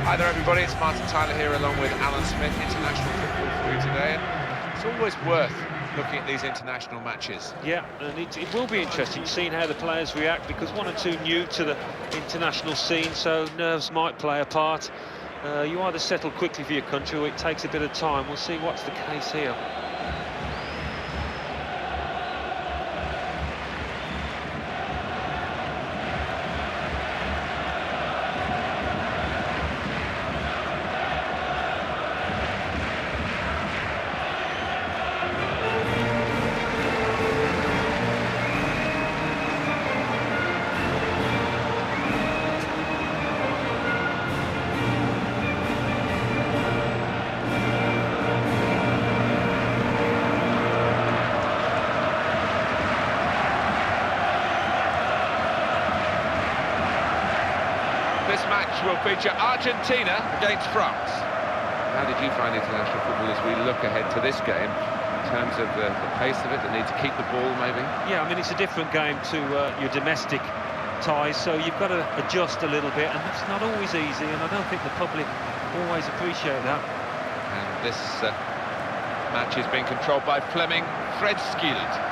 Hi there everybody, it's Martin Tyler here along with Alan Smith, international football for you today. And it's always worth looking at these international matches. Yeah, and it will be interesting seeing how the players react, because one or two new to the international scene, so nerves might play a part. You either settle quickly for your country or it takes a bit of time. We'll see what's the case here. This match will feature Argentina against France. How did you find international football as we look ahead to this game, in terms of the pace of it, the need to keep the ball maybe? Yeah, I mean, it's a different game to your domestic ties, so you've got to adjust a little bit, and that's not always easy, and I don't think the public always appreciate that. And this match is being controlled by Fleming Fredskild.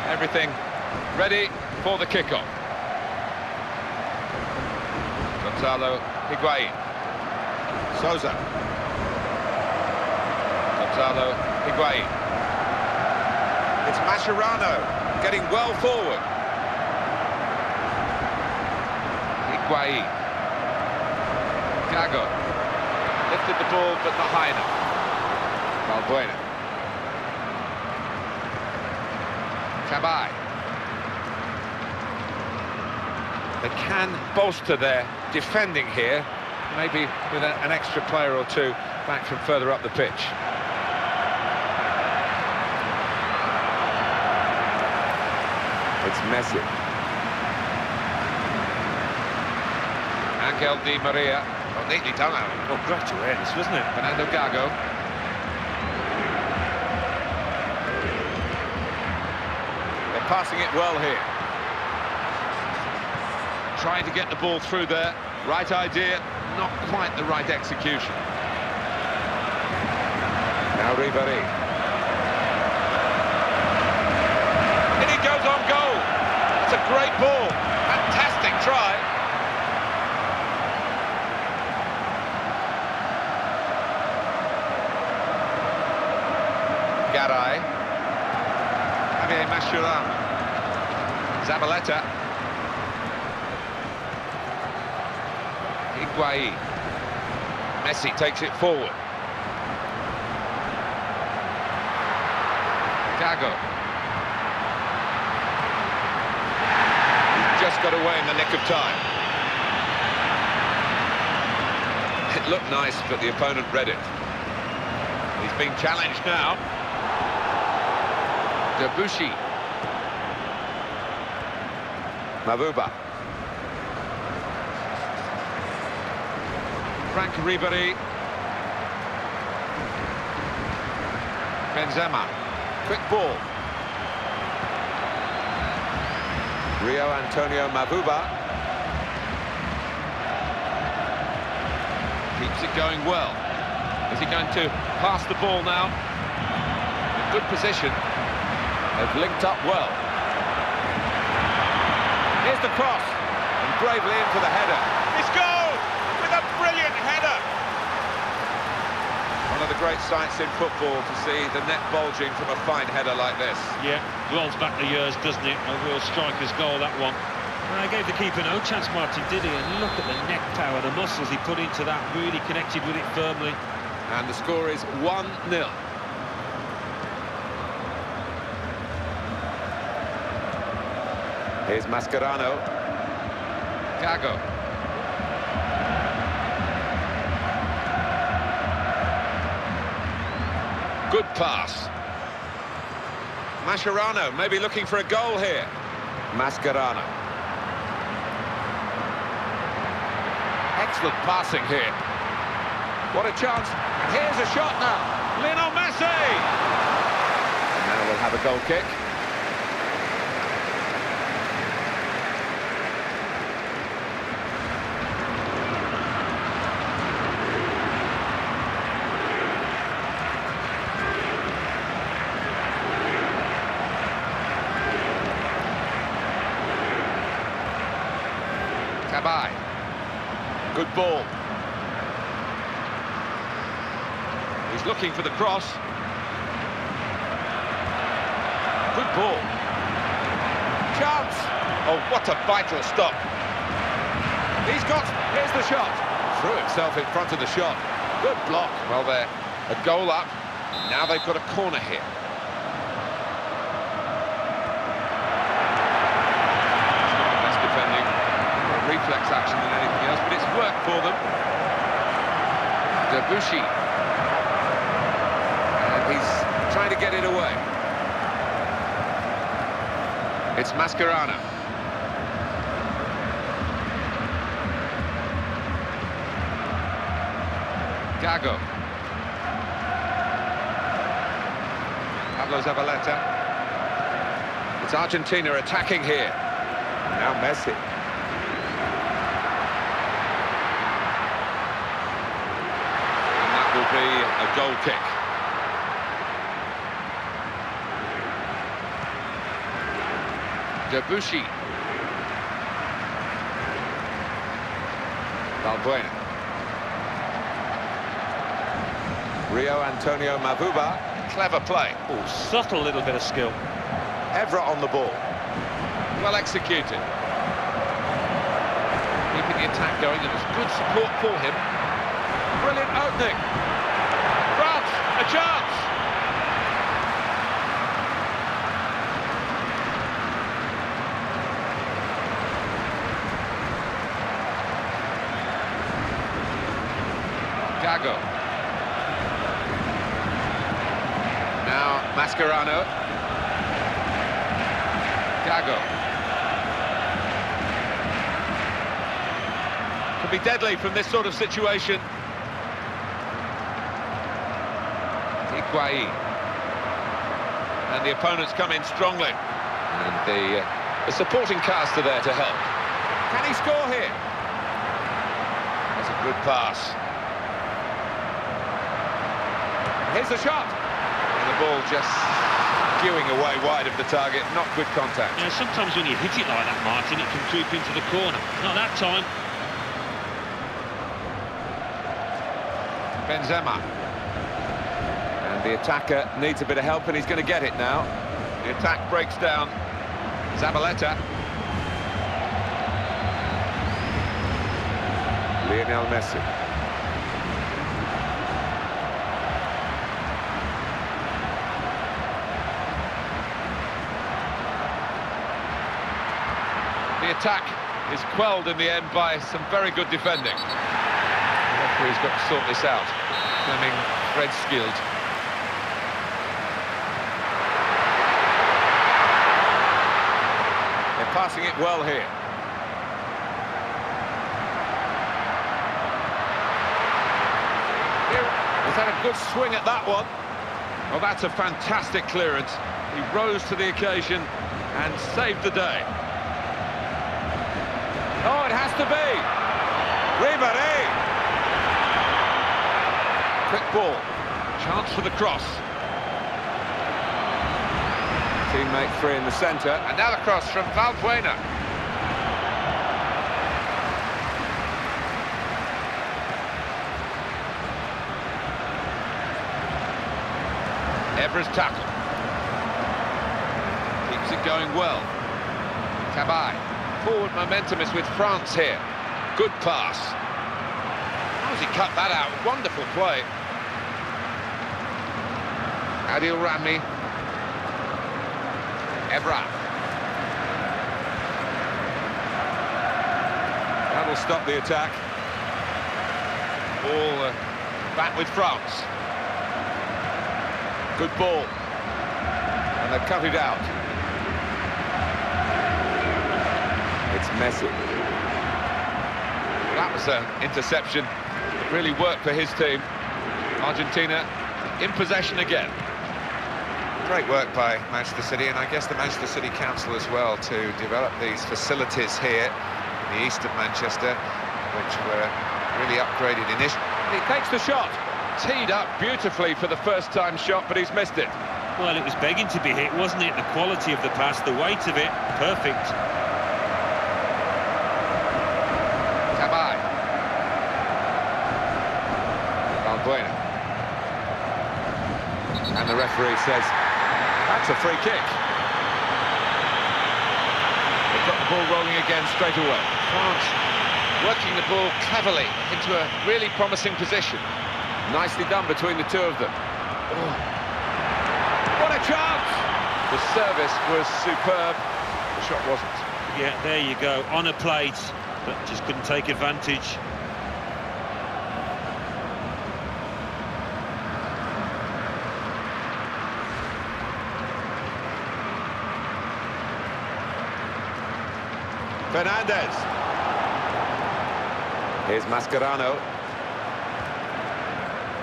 Everything ready for the kickoff. Gonzalo Higuain. Sousa. Gonzalo Higuain. It's Mascherano getting well forward. Higuain. Gago. Lifted the ball, but not high enough. Valbuena. Cabai. They can bolster their defending here, maybe with an extra player or two back from further up the pitch. It's Messi. Angel Di Maria. Well, neatly done, Alan. Well, great awareness, wasn't it? Fernando Gago. Passing it well here. Trying to get the ball through there. Right idea, not quite the right execution. Now Ribéry. And he goes on goal. That's a great ball. Fantastic try. Garay. Javier Mascherano. Zabaleta. Higuain. Messi takes it forward. Gago. He's just got away in the nick of time. It looked nice, but the opponent read it. He's being challenged now. Debuchy. Mavuba. Frank Ribéry. Benzema. Quick ball. Rio Antonio Mavuba. Keeps it going well. Is he going to pass the ball now? In good position. They've linked up well. Here's the cross, and bravely in for the header. It's goal with a brilliant header. One of the great sights in football to see the net bulging from a fine header like this. Yeah, rolls back the years, doesn't it? A real striker's goal, that one. I gave the keeper no chance, Martin, did he? And look at the neck power, the muscles he put into that, really connected with it firmly. And the score is 1-0. Here's Mascherano. Gago. Good pass. Mascherano maybe looking for a goal here. Mascherano. Excellent passing here. What a chance. And here's a shot now. Lionel Messi! And now we'll have a goal kick. Good ball. He's looking for the cross. Good ball. Chance. Oh, what a vital stop. Here's the shot. Threw himself in front of the shot. Good block. Well, they're a goal up. Now they've got a corner here. Best defending. Reflex action than anything else, but it's worked for them. Debuchy. And he's trying to get it away. It's Mascherano. Gago. Pablo Zabaleta. It's Argentina attacking here. Now Messi. Will be a goal kick. Debuchy. Valbuena. Rio Antonio Mavuba. Clever play. Oh, subtle little bit of skill. Evra on the ball. Well executed. Keeping the attack going, and there's good support for him. Brilliant opening. France, a chance. Gago. Now Mascherano. Gago. Could be deadly from this sort of situation. And the opponents come in strongly. And the supporting cast are there to help. Can he score here? That's a good pass. Here's the shot. And the ball just skewing away wide of the target. Not good contact. Yeah, sometimes when you hit it like that, Martin, it can creep into the corner. Not that time. Benzema. The attacker needs a bit of help, and he's going to get it now. The attack breaks down. Zabaleta. Lionel Messi. The attack is quelled in the end by some very good defending. The referee's got to sort this out. Fleming Fred-skilled. Passing it well here. He's had a good swing at that one. Well, that's a fantastic clearance. He rose to the occasion and saved the day. Oh, it has to be. Ribéry. Quick ball. Chance for the cross. Teammate free in the centre, and now the cross from Valbuena. Evra's tackle. Keeps it going well. Tabai. Forward momentum is with France here. Good pass. How does he cut that out? Wonderful play. Adil Rami. Evra. will stop the attack. Ball back with France. Good ball. And they've cut it out. It's Messi. That was an interception that really worked for his team. Argentina in possession again. Great work by Manchester City, and I guess the Manchester City Council as well, to develop these facilities here in the east of Manchester, which were really upgraded initially. He takes the shot. Teed up beautifully for the first time shot, but he's missed it. Well, it was begging to be hit, wasn't it? The quality of the pass, the weight of it, perfect. Tabai. Valbuena. And the referee says, that's a free kick. They've got the ball rolling again straight away. France working the ball cleverly into a really promising position. Nicely done between the two of them. Oh. What a chance! The service was superb. The shot wasn't. Yeah, there you go. On a plate, but just couldn't take advantage. Fernandez. Here's Mascherano.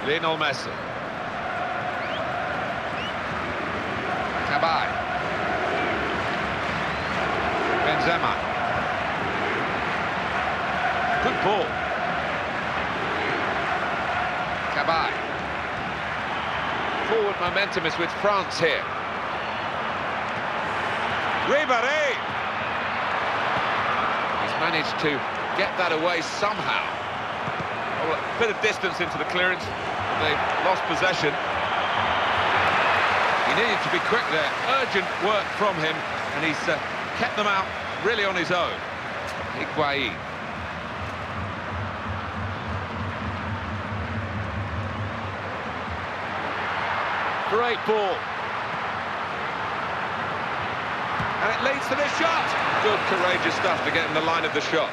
Lionel Messi. Tabai. Benzema. Good ball. Tabai. Forward momentum is with France here. Ribéry. Managed to get that away somehow. Oh, a bit of distance into the clearance, and they've lost possession. He needed to be quick there. Urgent work from him, and he's kept them out really on his own. Higuain. Great ball. And it leads to this shot. Good, courageous stuff to get in the line of the shot.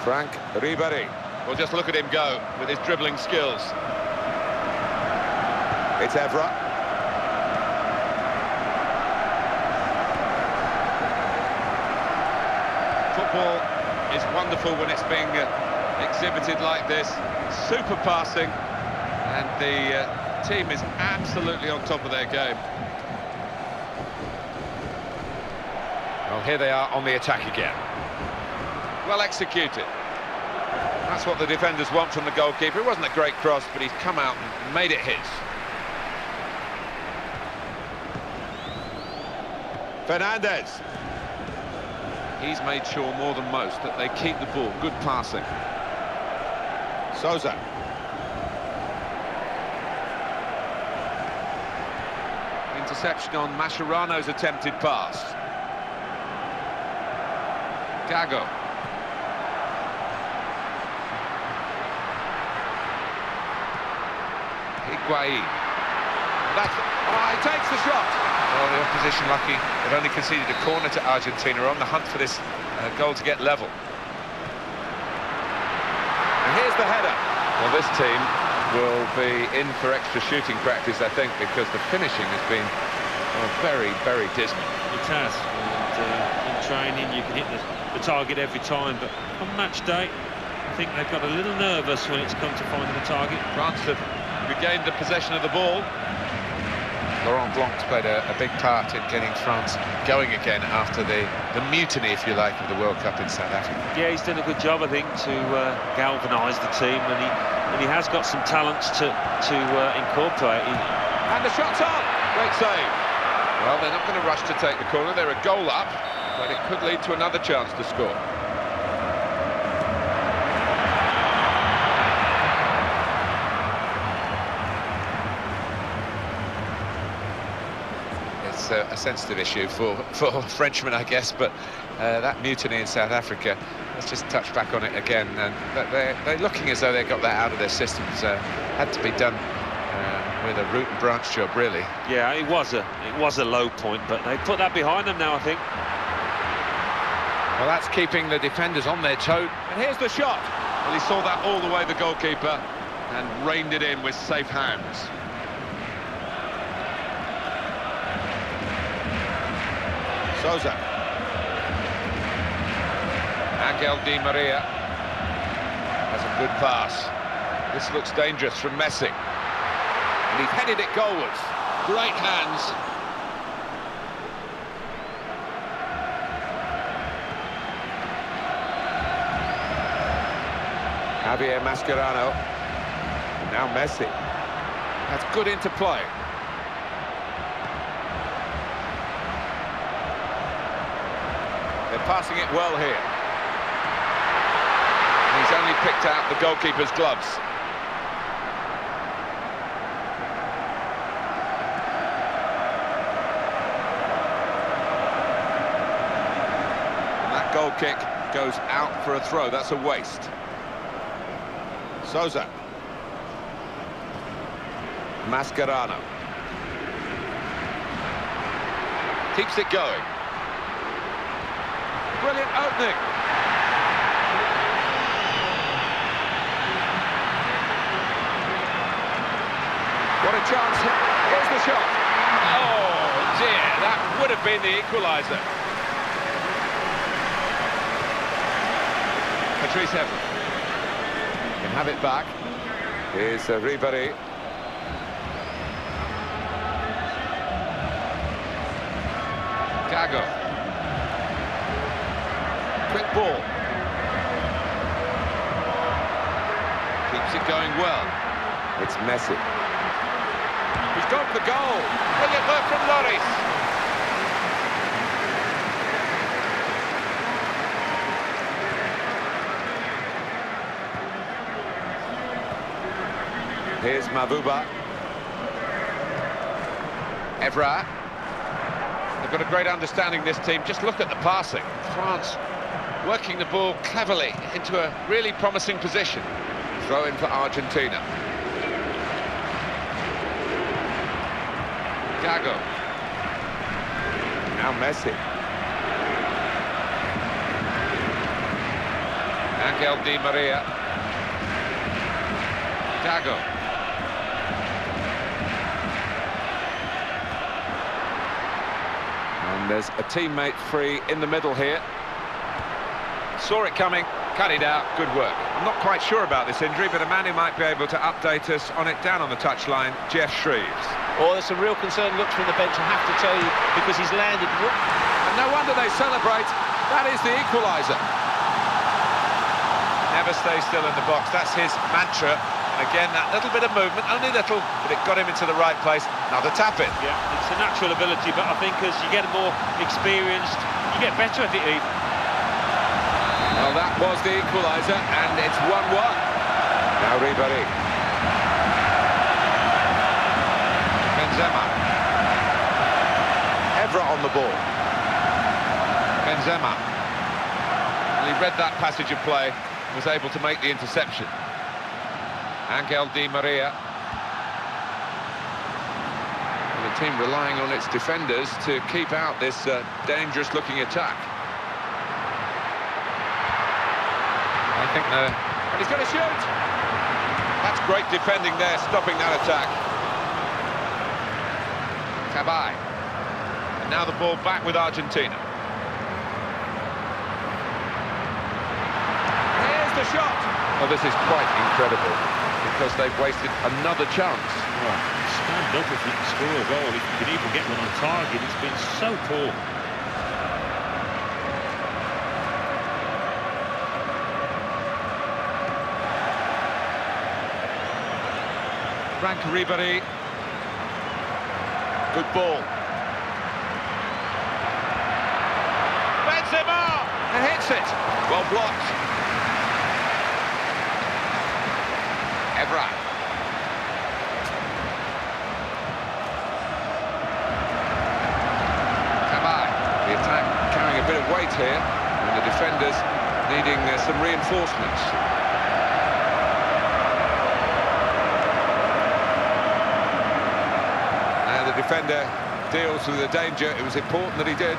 Frank Ribéry. Well, just look at him go with his dribbling skills. It's Evra. Football is wonderful when it's being exhibited like this. Super passing, and the team is absolutely on top of their game. Well, here they are on the attack again. Well executed. That's what the defenders want from the goalkeeper. It wasn't a great cross, but he's come out and made it his. Fernandez. He's made sure more than most that they keep the ball. Good passing. Sousa. Interception on Mascherano's attempted pass. Gago. Higuain. He takes the shot. Well, the opposition lucky. They've only conceded a corner to Argentina. On the hunt for this goal to get level. And here's the header. Well, this team will be in for extra shooting practice, I think, because the finishing has been very, very dismal. It has. And in training, you can hit the target every time, but on match day, I think they've got a little nervous when it's come to finding the target. France have regained the possession of the ball. Laurent Blanc's played a big part in getting France going again after the mutiny, if you like, of the World Cup in South Africa. Yeah, he's done a good job, I think, to galvanise the team, and he has got some talents to incorporate. And the shot's on! Great save. Well, they're not going to rush to take the corner. They're a goal up, but it could lead to another chance to score. A sensitive issue for Frenchmen, I guess, but that mutiny in South Africa, let's just touch back on it again, and they're looking as though they got that out of their systems. Had to be done with a root and branch job, really. Yeah, it was a low point, but they put that behind them now, I think. Well, that's keeping the defenders on their toe. And here's the shot. Well, he saw that all the way, the goalkeeper, and reined it in with safe hands. Souza. Angel Di Maria has a good pass. This looks dangerous from Messi. And he's headed it goalwards. Great hands. Javier Mascherano. Now Messi. That's good interplay. They're passing it well here. And he's only picked out the goalkeeper's gloves. And that goal kick goes out for a throw. That's a waste. Souza. Mascherano. Keeps it going. Brilliant opening. What a chance. Here's the shot. Oh dear, that would have been the equaliser. Patrice Evra can have it back. Here's Ribéry. Gago. Quick ball. Keeps it going well. It's Messi. He's gone for goal. Brilliant work from Lloris. Here's Mavuba. Evra. They've got a great understanding, this team. Just look at the passing. France working the ball cleverly into a really promising position. Throw in for Argentina. Gago. Now Messi. Angel Di Maria. Gago. And there's a teammate free in the middle here. Saw it coming, cut it out, good work. I'm not quite sure about this injury, but a man who might be able to update us on it down on the touchline, Jeff Shreves. Oh, there's some real concerned looks from the bench, I have to tell you, because he's landed. And no wonder they celebrate. That is the equaliser. Never stay still in the box, that's his mantra. And again, that little bit of movement, only little, but it got him into the right place. Another tap-in. Yeah, it's a natural ability, but I think as you get more experienced, you get better at it even. Well, that was the equaliser, and it's 1-1. Now Ribéry. Benzema. Evra on the ball. Benzema. Well, he read that passage of play, was able to make the interception. Angel Di Maria. And the team relying on its defenders to keep out this dangerous-looking attack. I think and he's going to shoot. That's great defending there, stopping that attack. Cabay. And now the ball back with Argentina. Here's the shot. Well, this is quite incredible because they've wasted another chance. Well, stand up if you can score a goal. If you can even get one on target, it's been so poor. Frank Ribéry. Good ball. Benzema! And hits it. Well blocked. Evra. Cabay. The attack carrying a bit of weight here, and the defenders needing some reinforcements. The defender deals with the danger. It was important that he did.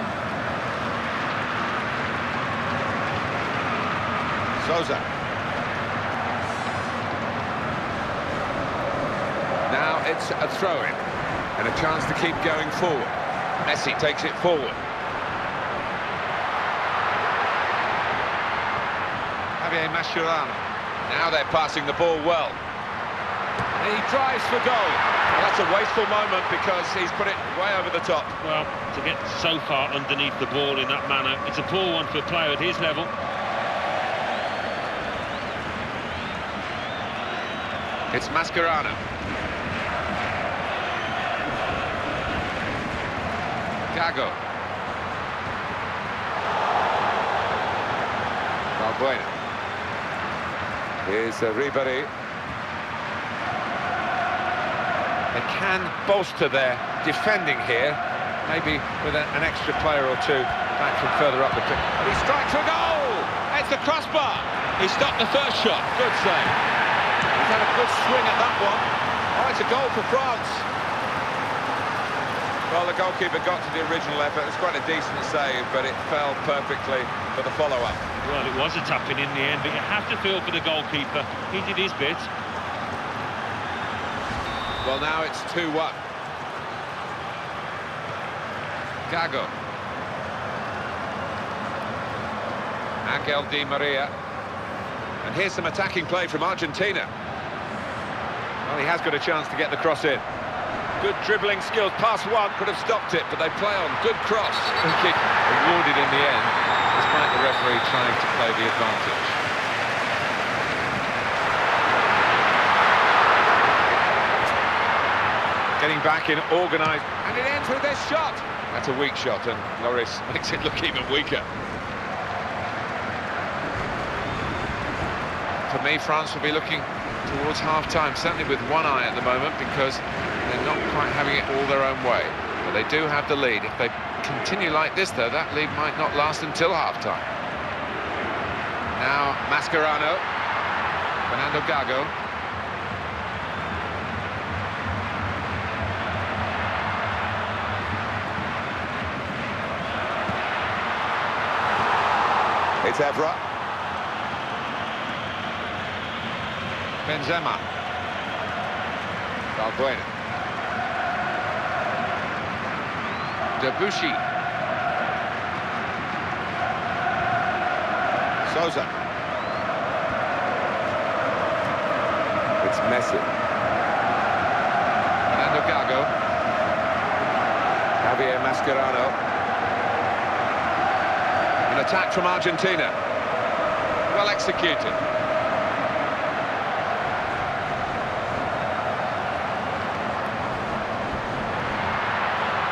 Souza. Now it's a throw-in and a chance to keep going forward. Messi takes it forward. Javier Mascherano. Now they're passing the ball well. He drives for goal. Well, that's a wasteful moment because he's put it way over the top. Well, to get so far underneath the ball in that manner, it's a poor one for a player at his level. It's Mascherano. Gago. Valbuena. Here's Ribéry. They can bolster their defending here, maybe with an extra player or two back from further up the pitch. He strikes a goal! It's the crossbar! He stopped the first shot. Good save. He's had a good swing at that one. Oh, it's a goal for France. Well, the goalkeeper got to the original effort. It was quite a decent save, but it fell perfectly for the follow-up. Well, it was a tap-in in the end, but you have to feel for the goalkeeper. He did his bit. Well, now it's 2-1. Gago. Angel Di Maria. And here's some attacking play from Argentina. Well, he has got a chance to get the cross in. Good dribbling skills. Pass one, could have stopped it, but they play on. Good cross. Free kick awarded in the end, despite the referee trying to play the advantage. Getting back in, organised, and it ends with this shot. That's a weak shot, and Lloris makes it look even weaker. For me, France will be looking towards half-time, certainly with one eye at the moment, because they're not quite having it all their own way. But they do have the lead. If they continue like this, though, that lead might not last until half-time. Now, Mascherano. Fernando Gago. It's Evra. Benzema. Valbuena. Debuchy. Souza. It's Messi. Fernando Gago. Javier Mascherano. An attack from Argentina. Well executed.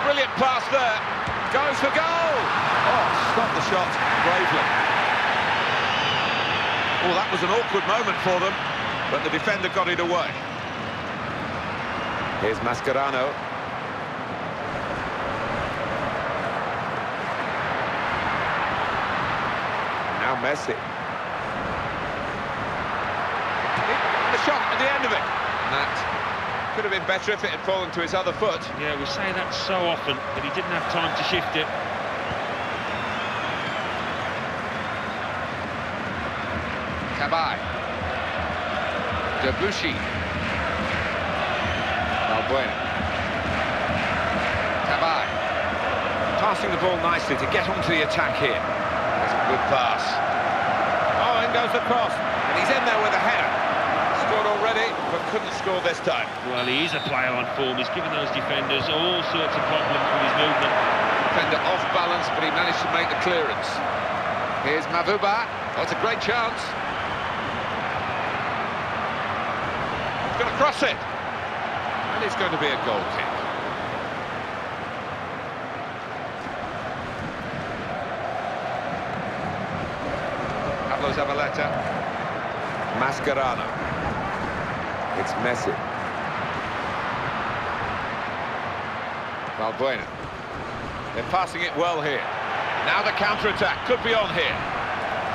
Brilliant pass there. Goes for goal. Oh, stopped the shot bravely. Oh, that was an awkward moment for them, but the defender got it away. Here's Mascherano. Now Messi. The shot at the end of it. That could have been better if it had fallen to his other foot. Yeah, we say that so often, but he didn't have time to shift it. Cabaye. Debuchy. Valbuena. Cabaye. Passing the ball nicely to get onto the attack here. That's a good pass. Oh, in goes the cross. And he's in there with a header. Scored already, but couldn't score this time. Well, he is a player on form. He's given those defenders all sorts of problems with his movement. Defender off balance, but he managed to make the clearance. Here's Mavuba. Oh, it's a great chance. He's going to cross it. And it's going to be a goal kick. Pablo Zabaleta. Mascherano. It's Messi. Valbuena. They're passing it well here. Now the counter-attack could be on here.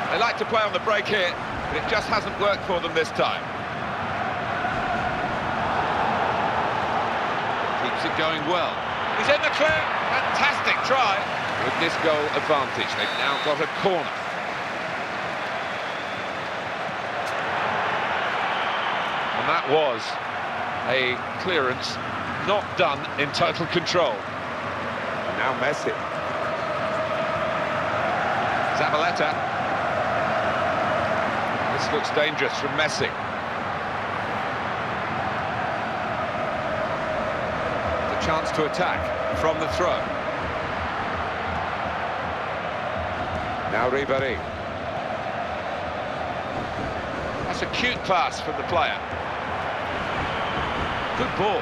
They like to play on the break here, but it just hasn't worked for them this time. Keeps it going well. He's in the clear. Fantastic try. With this goal advantage, they've now got a corner. that was a clearance not done in total control. And now Messi. Zabaleta. This looks dangerous from Messi. The chance to attack from the throw. Now Ribéry. That's a cute pass from the player. Good ball.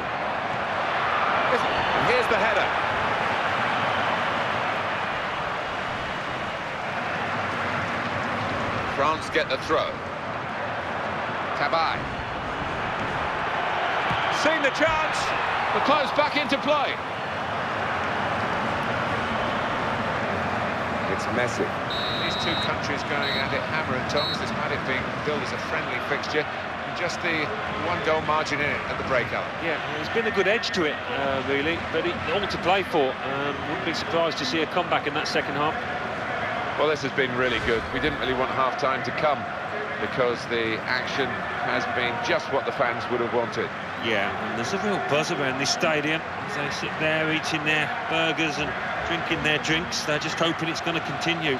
And here's the header. France get the throw. Tabai. Seen the chance. The close back into play. It's Messi. These two countries going at it hammer and tongs, despite it being billed as a friendly fixture. And just the one-goal margin in it at the break-up. Yeah, there's been a good edge to it, really, but all to play for. Wouldn't be surprised to see a comeback in that second half. Well, this has been really good. We didn't really want half-time to come because the action has been just what the fans would have wanted. Yeah, and there's a real buzz around this stadium as they sit there eating their burgers and drinking their drinks. They're just hoping it's going to continue.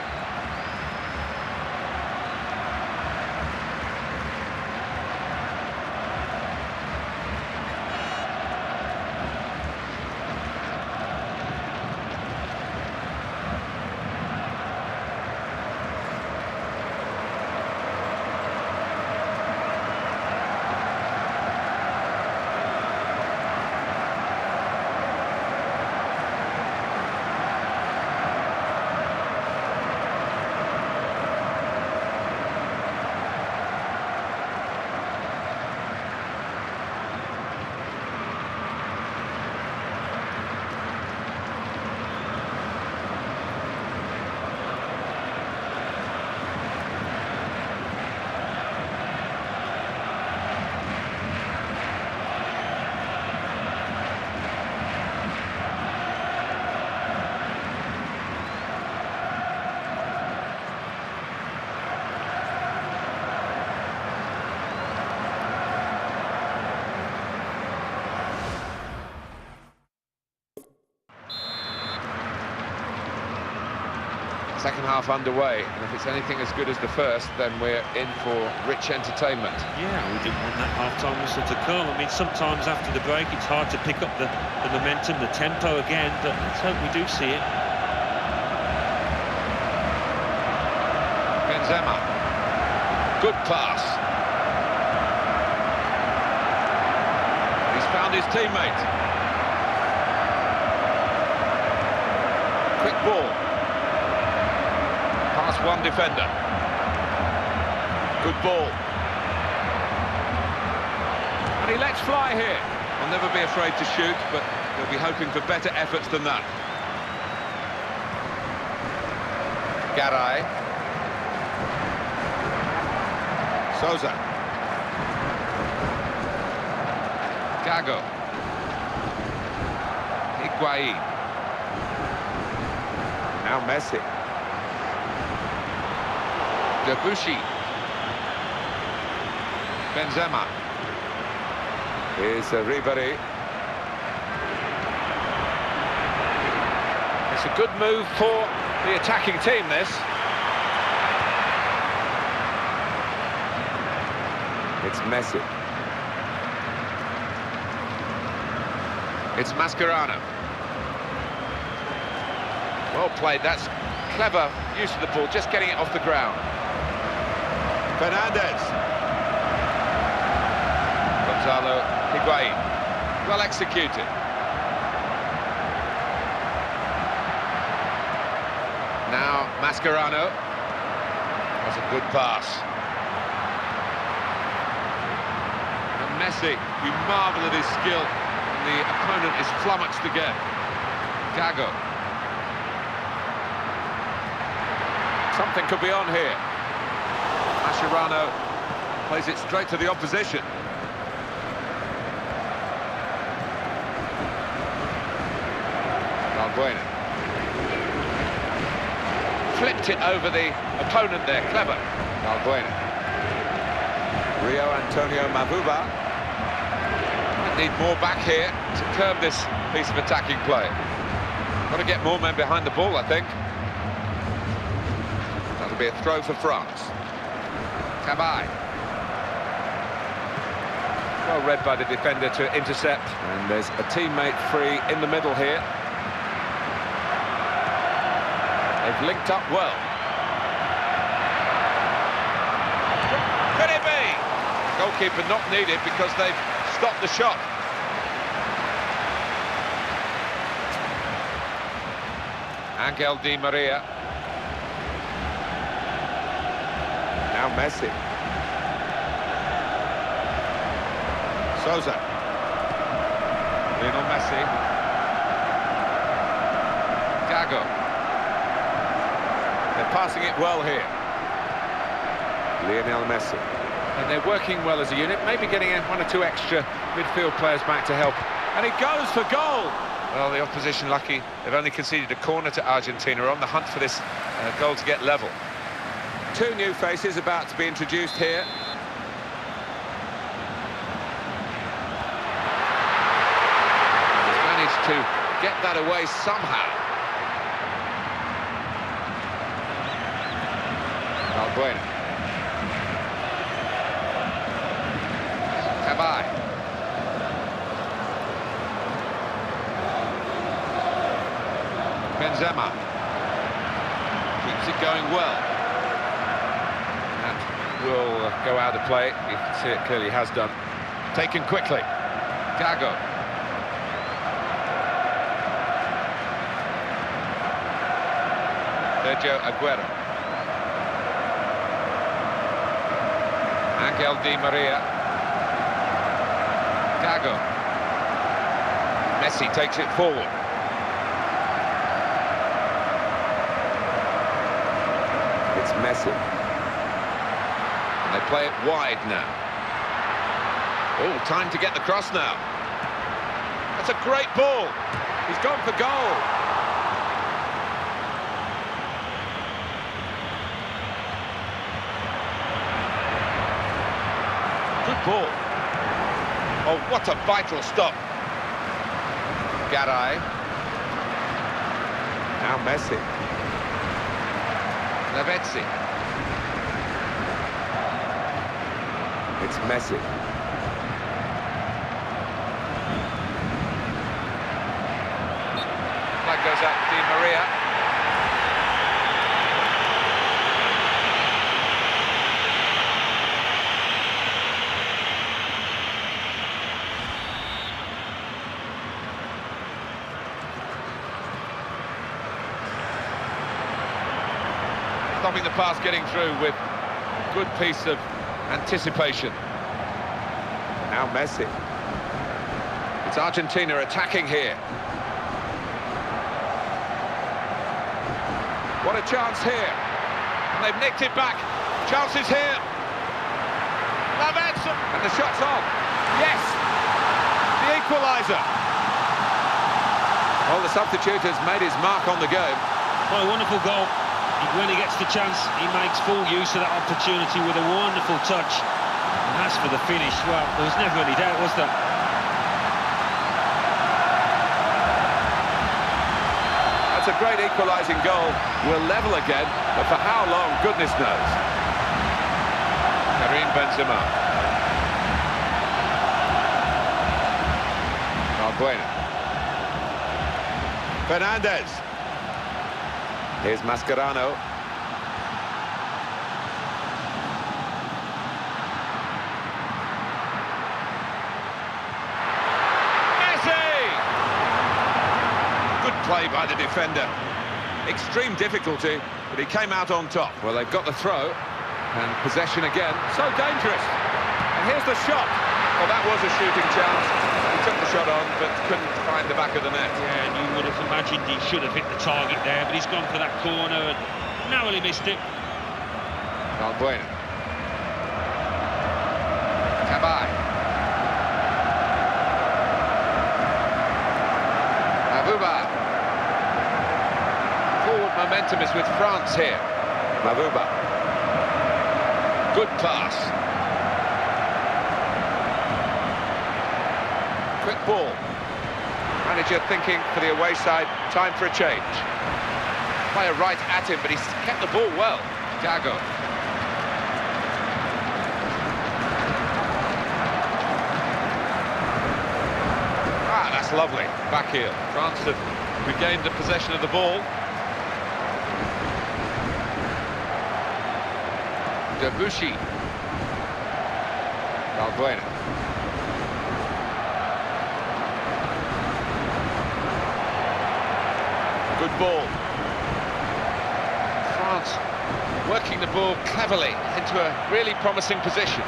Second half underway, and if it's anything as good as the first, then we're in for rich entertainment. Yeah, we didn't want that half-time whistle to come. I mean, sometimes after the break, it's hard to pick up the momentum, the tempo again, but let's hope we do see it. Benzema. Good pass. He's found his teammate. Quick ball. Past one defender. Good ball. And he lets fly here. I'll never be afraid to shoot, but they'll be hoping for better efforts than that. Garay. Souza. Gago. Higuain. Now Messi. Debuchy. Benzema. Here's Ribéry. It's a good move for the attacking team, this. It's Messi. It's Mascherano. Well played, that's clever use of the ball, just getting it off the ground. Fernandez. Gonzalo Higuain. Well executed. Now Mascherano has a good pass. And Messi, you marvel at his skill, and the opponent is flummoxed again. Gago. Something could be on here. Mascherano plays it straight to the opposition. Valbuena. Flipped it over the opponent there, clever. Valbuena. Rio Antonio Mavuba. Might need more back here to curb this piece of attacking play. Got to get more men behind the ball, I think. That'll be a throw for France. Cabaye. Well read by the defender to intercept. And there's a teammate free in the middle here. They've linked up well. Could it be? Goalkeeper not needed because they've stopped the shot. Angel Di Maria. Now Messi. Sousa. Lionel Messi. Gago. They're passing it well here. Lionel Messi. And they're working well as a unit, maybe getting one or two extra midfield players back to help. And it goes for goal! Well, the opposition lucky. They've only conceded a corner to Argentina. On the hunt for this goal to get level. Two new faces about to be introduced here. He's managed to get that away somehow. Valbuena. Cabaye. Benzema. Keeps it going well. That will go out of play. You can see it clearly has done. Taken quickly. Gago. Sergio Aguero. Angel Di Maria. Gago. Messi takes it forward. It's Messi. And they play it wide now. Oh, time to get the cross now. That's a great ball. He's gone for goal. Good ball. Oh, what a vital stop. Garay. Now Messi. Lavezzi. It's Messi. Flag goes out to Di Maria. Stopping the pass getting through with a good piece of anticipation. Now Messi. It's Argentina attacking here. What a chance here. And they've nicked it back. Chances here. Lavezzi. And the shot's on. Yes! The equaliser. Well, the substitute has made his mark on the game. What a wonderful goal. When he gets the chance, he makes full use of that opportunity with a wonderful touch. And as for the finish, well, there was never any doubt, was there? That's a great equalising goal. We're level again, but for how long, goodness knows. Karim Benzema. Valbuena. Fernandez. Here's Mascherano. Messi! Good play by the defender. Extreme difficulty, but he came out on top. Well, they've got the throw, and possession again. So dangerous. And here's the shot. Well, that was a shooting chance. He took the shot on, but couldn't find the back of the net. Yeah, and you would have imagined he should have hit the target there, but he's gone for that corner and narrowly missed it. Valbuena. Cabaye. Mavuba. Forward momentum is with France here. Mavuba. Good pass. quick ball. Manager thinking for the away side, time for a change. Player right at him, but he's kept the ball well. Dago. Ah, that's lovely. Back heel. France have regained the possession of the ball. Debuchy. Valbuena. Good ball. France working the ball cleverly into a really promising position.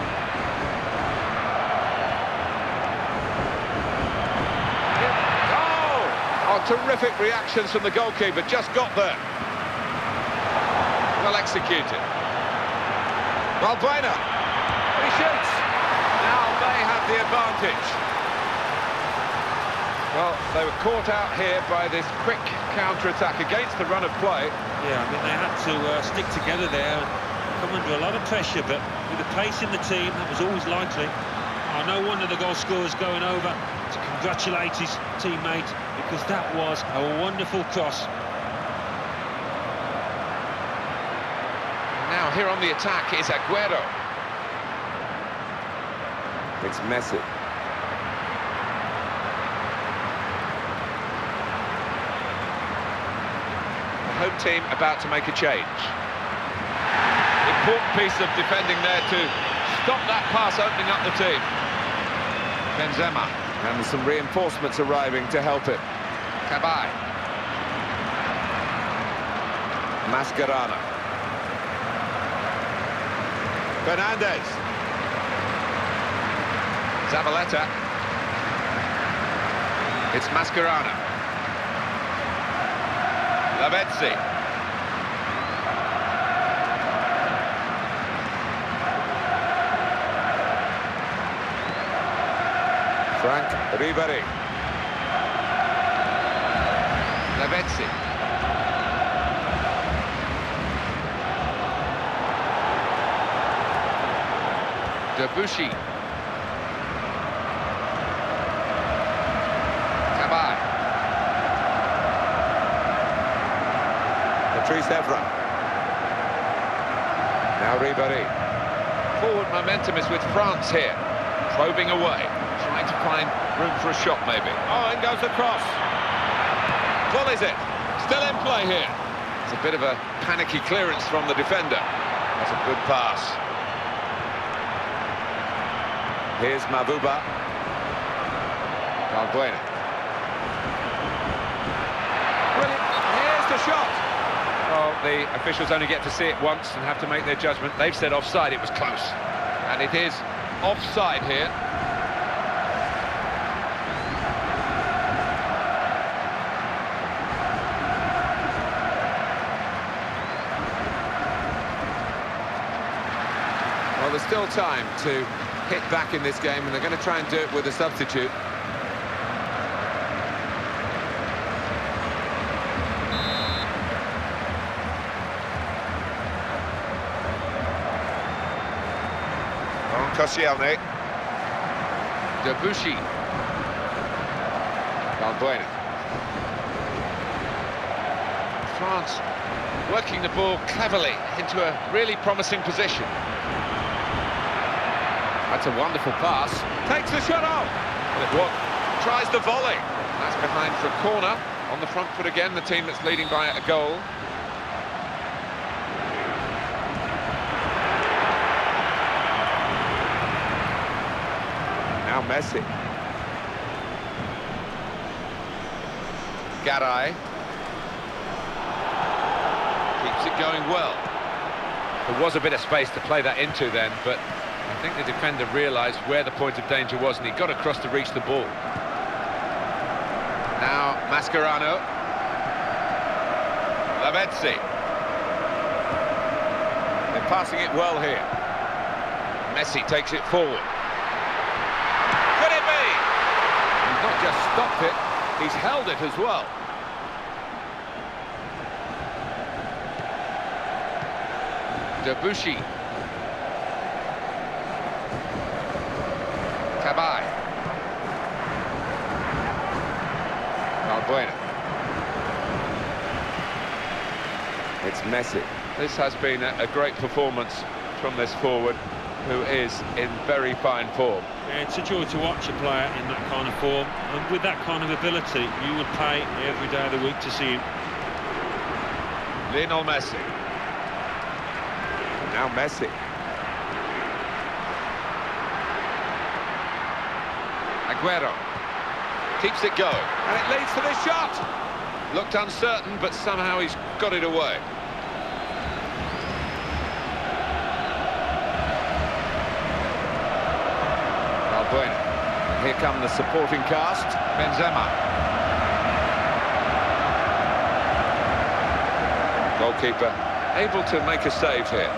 Oh, terrific reactions from the goalkeeper, just got there. Well executed. Valbuena. He shoots. Now they have the advantage. Well, they were caught out here by this quick counter-attack against the run of play. Yeah, I mean, they had to stick together there and come under a lot of pressure, but with the pace in the team, that was always likely. No wonder the goal scorer's going over to congratulate his teammate, because that was a wonderful cross. Now here on the attack is Aguero. It's Messi. The home team about to make a change. Important piece of defending there to stop that pass opening up the team. Benzema. And there's some reinforcements arriving to help it. Cabaye. Mascherano. Fernandez. Zabaleta. It's Mascherano. Lavezzi. Frank Ribéry. Lavezzi. Debuchy. Cabaye. Patrice Evra. Now Ribéry. Forward momentum is with France here. Probing away. Trying to find room for a shot, maybe. Oh, in goes the cross. Full is it? Still in play here. It's a bit of a panicky clearance from the defender. That's a good pass. Here's Mavuba. Valbuena. Brilliant. Here's the shot. Well, the officials only get to see it once and have to make their judgment. They've said offside, it was close. And it is offside here. Well, there's still time to hit back in this game, and they're going to try and do it with a substitute. Koscielny. Debuchy. Valbuena. France working the ball cleverly into a really promising position. That's a wonderful pass. Takes the shot off. Well, tries the volley. That's behind for a corner. On the front foot again, the team that's leading by a goal. Now Messi. Garay. Keeps it going well. There was a bit of space to play that into then, but I think the defender realised where the point of danger was and he got across to reach the ball. Now Mascherano. Lavezzi. They're passing it well here. Messi takes it forward. Could it be? He's not just stopped it, he's held it as well. Debuchy. Cabaye. It's Messi. This has been a great performance from this forward, who is in very fine form. Yeah, it's a joy to watch a player in that kind of form, and with that kind of ability, you would pay every day of the week to see him. Lionel Messi. Now Messi. Aguero. Keeps it going. And it leads to this shot. Looked uncertain, but somehow he's got it away. Bueno. Here come the supporting cast. Benzema. Goalkeeper able to make a save here.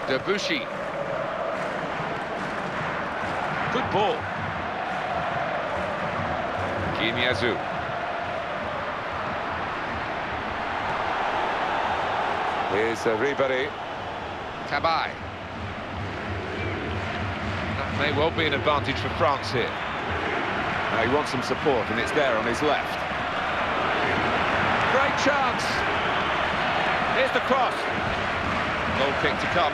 Debuchy. Good ball. Guiñazú. Here's Ribéry. Cabaye. That may well be an advantage for France here. Now he wants some support, and it's there on his left. Great chance. Here's the cross. Goal kick to come.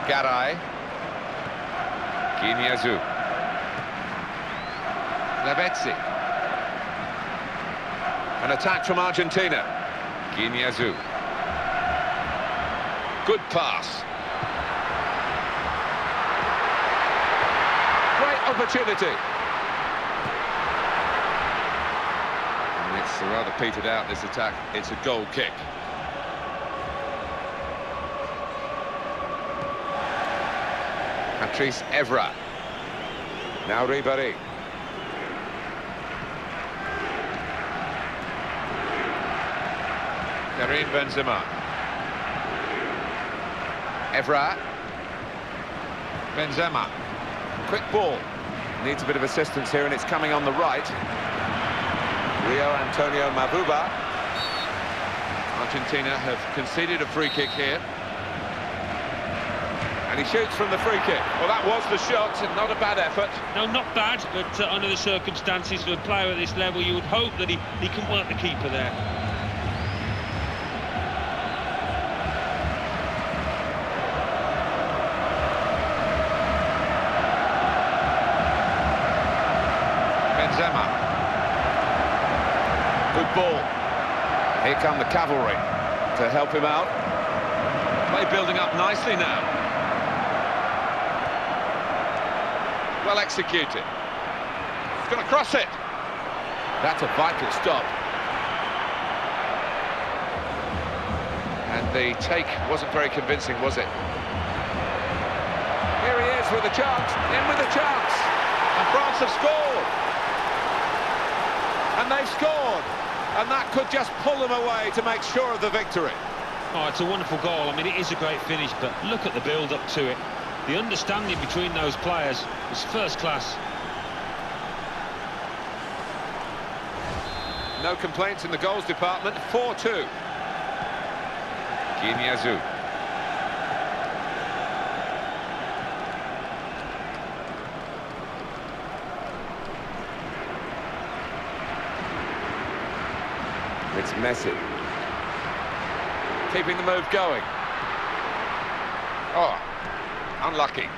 Garay. Guiñazú. Lavezzi. An attack from Argentina. Guiñazú. Good pass. Great opportunity. And it's rather petered out, this attack. It's a goal kick. Patrice Evra. Now Ribéry. Karim Benzema. Evra. Benzema. Quick ball. Needs a bit of assistance here, and it's coming on the right. Rio Antonio Mavuba. Argentina have conceded a free kick here. And he shoots from the free kick. Well, that was the shot, and not a bad effort. No, not bad, but under the circumstances for a player at this level, you would hope that he can work the keeper there. Benzema. Good ball. Here come the cavalry to help him out. Play building up nicely now. Well executed. He's going to cross it. That's a vital stop. And the take wasn't very convincing, was it? Here he is with a chance. In with a chance. And France have scored. And they've scored. And that could just pull them away to make sure of the victory. Oh, it's a wonderful goal. I mean, it is a great finish, but look at the build-up to it. The understanding between those players was first class. No complaints in the goals department. 4-2. Guiñazú. It's Messi. Keeping the move going. Oh, unlucky.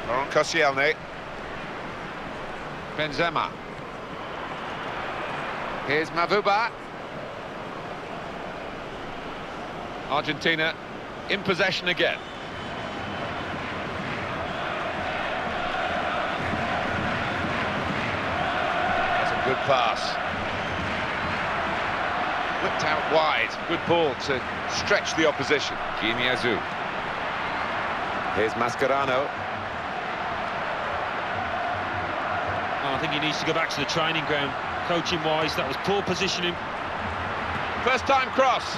Laurent Koscielny. Benzema. Here's Mavuba. Argentina in possession again. That's a good pass. Whipped out wide. Good ball to stretch the opposition. Guiñazú. Here's Mascherano. Oh, I think he needs to go back to the training ground. Coaching-wise, that was poor positioning. First time cross.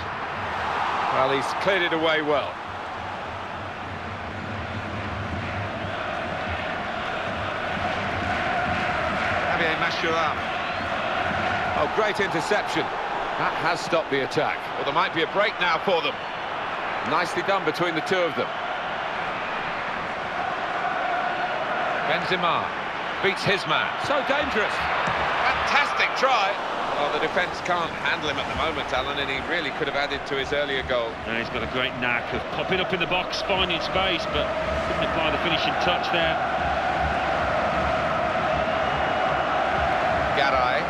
Well, he's cleared it away well. Mashuram. Oh, great interception. That has stopped the attack. Well, there might be a break now for them. Nicely done between the two of them. Benzema beats his man. So dangerous. Fantastic try. Well, the defence can't handle him at the moment, Alan, and he really could have added to his earlier goal. And he's got a great knack of popping up in the box, finding space, but couldn't apply the finishing touch there. Garay.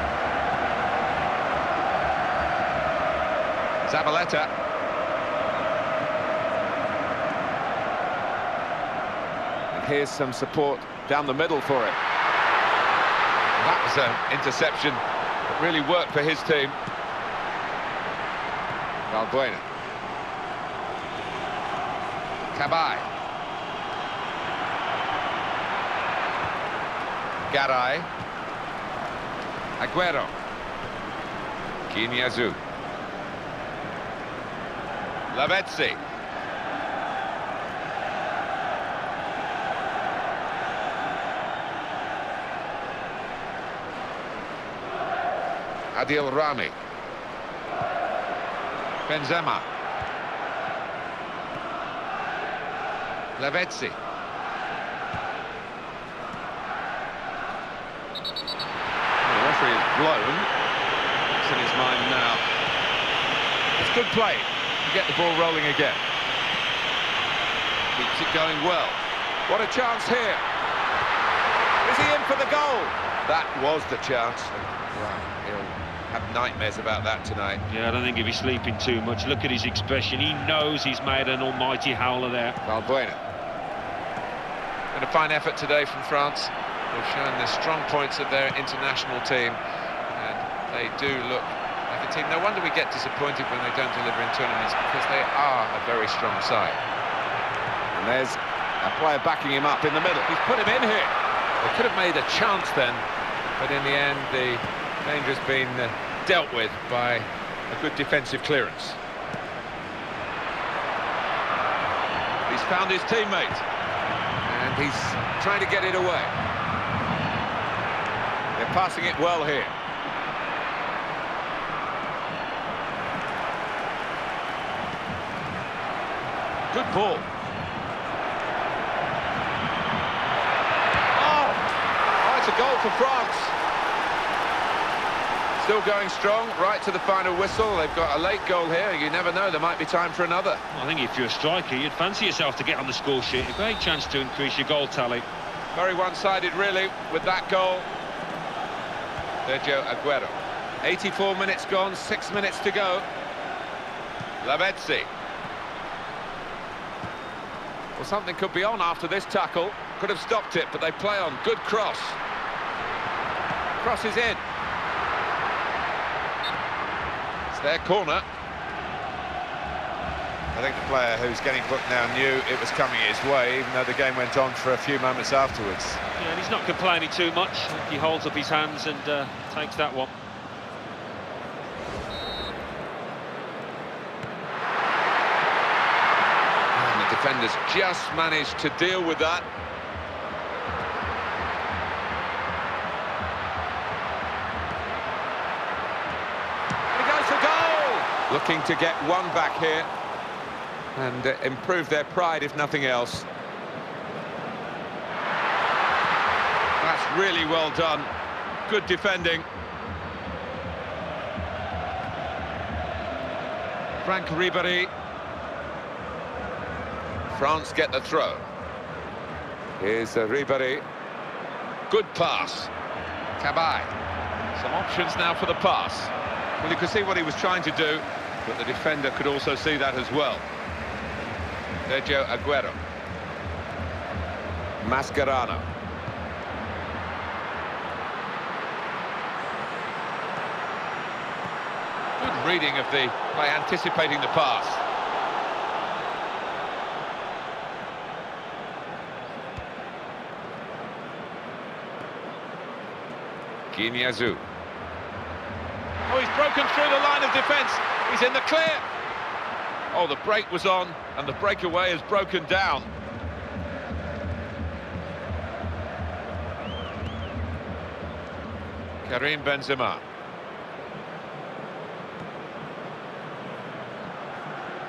Zabaleta. And here's some support down the middle for it. That was an interception that really worked for his team. Valbuena. Cabai. Garay. Aguero. Kinyazu. Lavezzi. Adil Rami. Benzema. Lavezzi. The referee is blown. It's in his mind now. It's good play to get the ball rolling again. Keeps it going well. What a chance here. Is he in for the goal? That was the chance. Wow, he'll have nightmares about that tonight. Yeah, I don't think he'll be sleeping too much. Look at his expression. He knows he's made an almighty howler there. Valbuena. And a fine effort today from France. They've shown the strong points of their international team, and they do look like a team. No wonder we get disappointed when they don't deliver in tournaments, because they are a very strong side. And there's a player backing him up in the middle. He's put him in here. They could have made a chance then, but in the end the danger's been dealt with by a good defensive clearance. He's found his teammate. And he's trying to get it away. They're passing it well here. Good ball. Oh, it's a goal for France. Still going strong, right to the final whistle. They've got a late goal here. You never know, there might be time for another. I think if you're a striker, you'd fancy yourself to get on the score sheet. A great chance to increase your goal tally. Very one-sided, really, with that goal. Sergio Aguero. 84 minutes gone, 6 minutes to go. Lavezzi. Well, something could be on after this tackle. Could have stopped it, but they play on. Good cross. Cross is in. It's their corner. I think the player who's getting booked now knew it was coming his way, even though the game went on for a few moments afterwards. Yeah, and he's not complaining too much. He holds up his hands and takes that one. And the defenders just managed to deal with that. He goes for goal! Looking to get one back here and improve their pride, if nothing else. That's really well done. Good defending. Frank Ribéry. France get the throw. Here's Ribéry. Good pass. Cabai. Some options now for the pass. Well, you could see what he was trying to do, but the defender could also see that as well. Sergio Aguero. Mascherano. Good reading of the play, anticipating the pass. Kinyazu. Oh, he's broken through the line of defence. He's in the clear. Oh, the break was on, and the breakaway has broken down. Karim Benzema.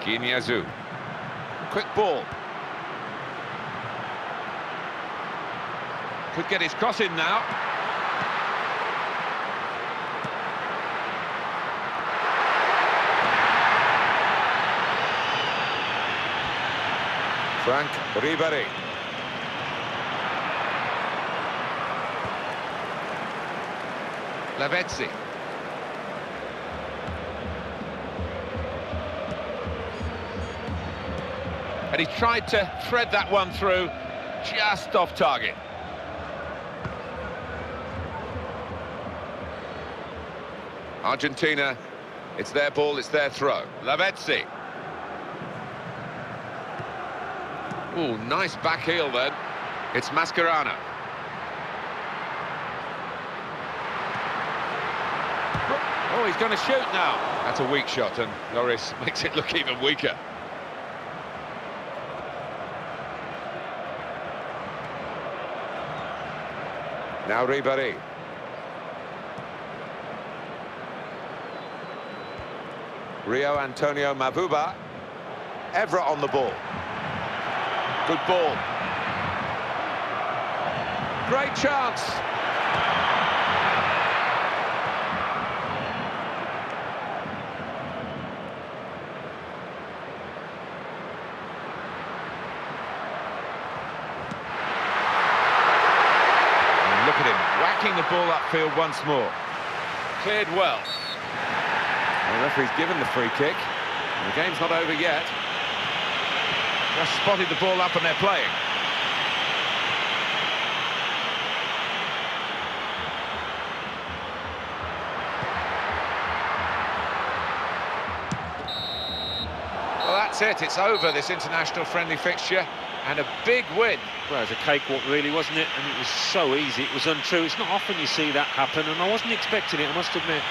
Guiñazú. Quick ball. Could get his cross in now. Frank Ribéry. Lavezzi. And he tried to thread that one through, just off target. Argentina, it's their ball, it's their throw. Lavezzi. Ooh, nice back heel then. It's Mascherano. Oh, he's going to shoot now. That's a weak shot, and Lloris makes it look even weaker. Now Ribéry. Rio Antonio Mavuba. Evra on the ball. Good ball. Great chance. And look at him, whacking the ball upfield once more. Cleared well. The referee's given the free kick. And the game's not over yet. Just spotted the ball up and they're playing. Well, that's it. It's over, this international friendly fixture. And a big win. Well, it was a cakewalk, really, wasn't it? And it was so easy. It was untrue. It's not often you see that happen, and I wasn't expecting it, I must admit.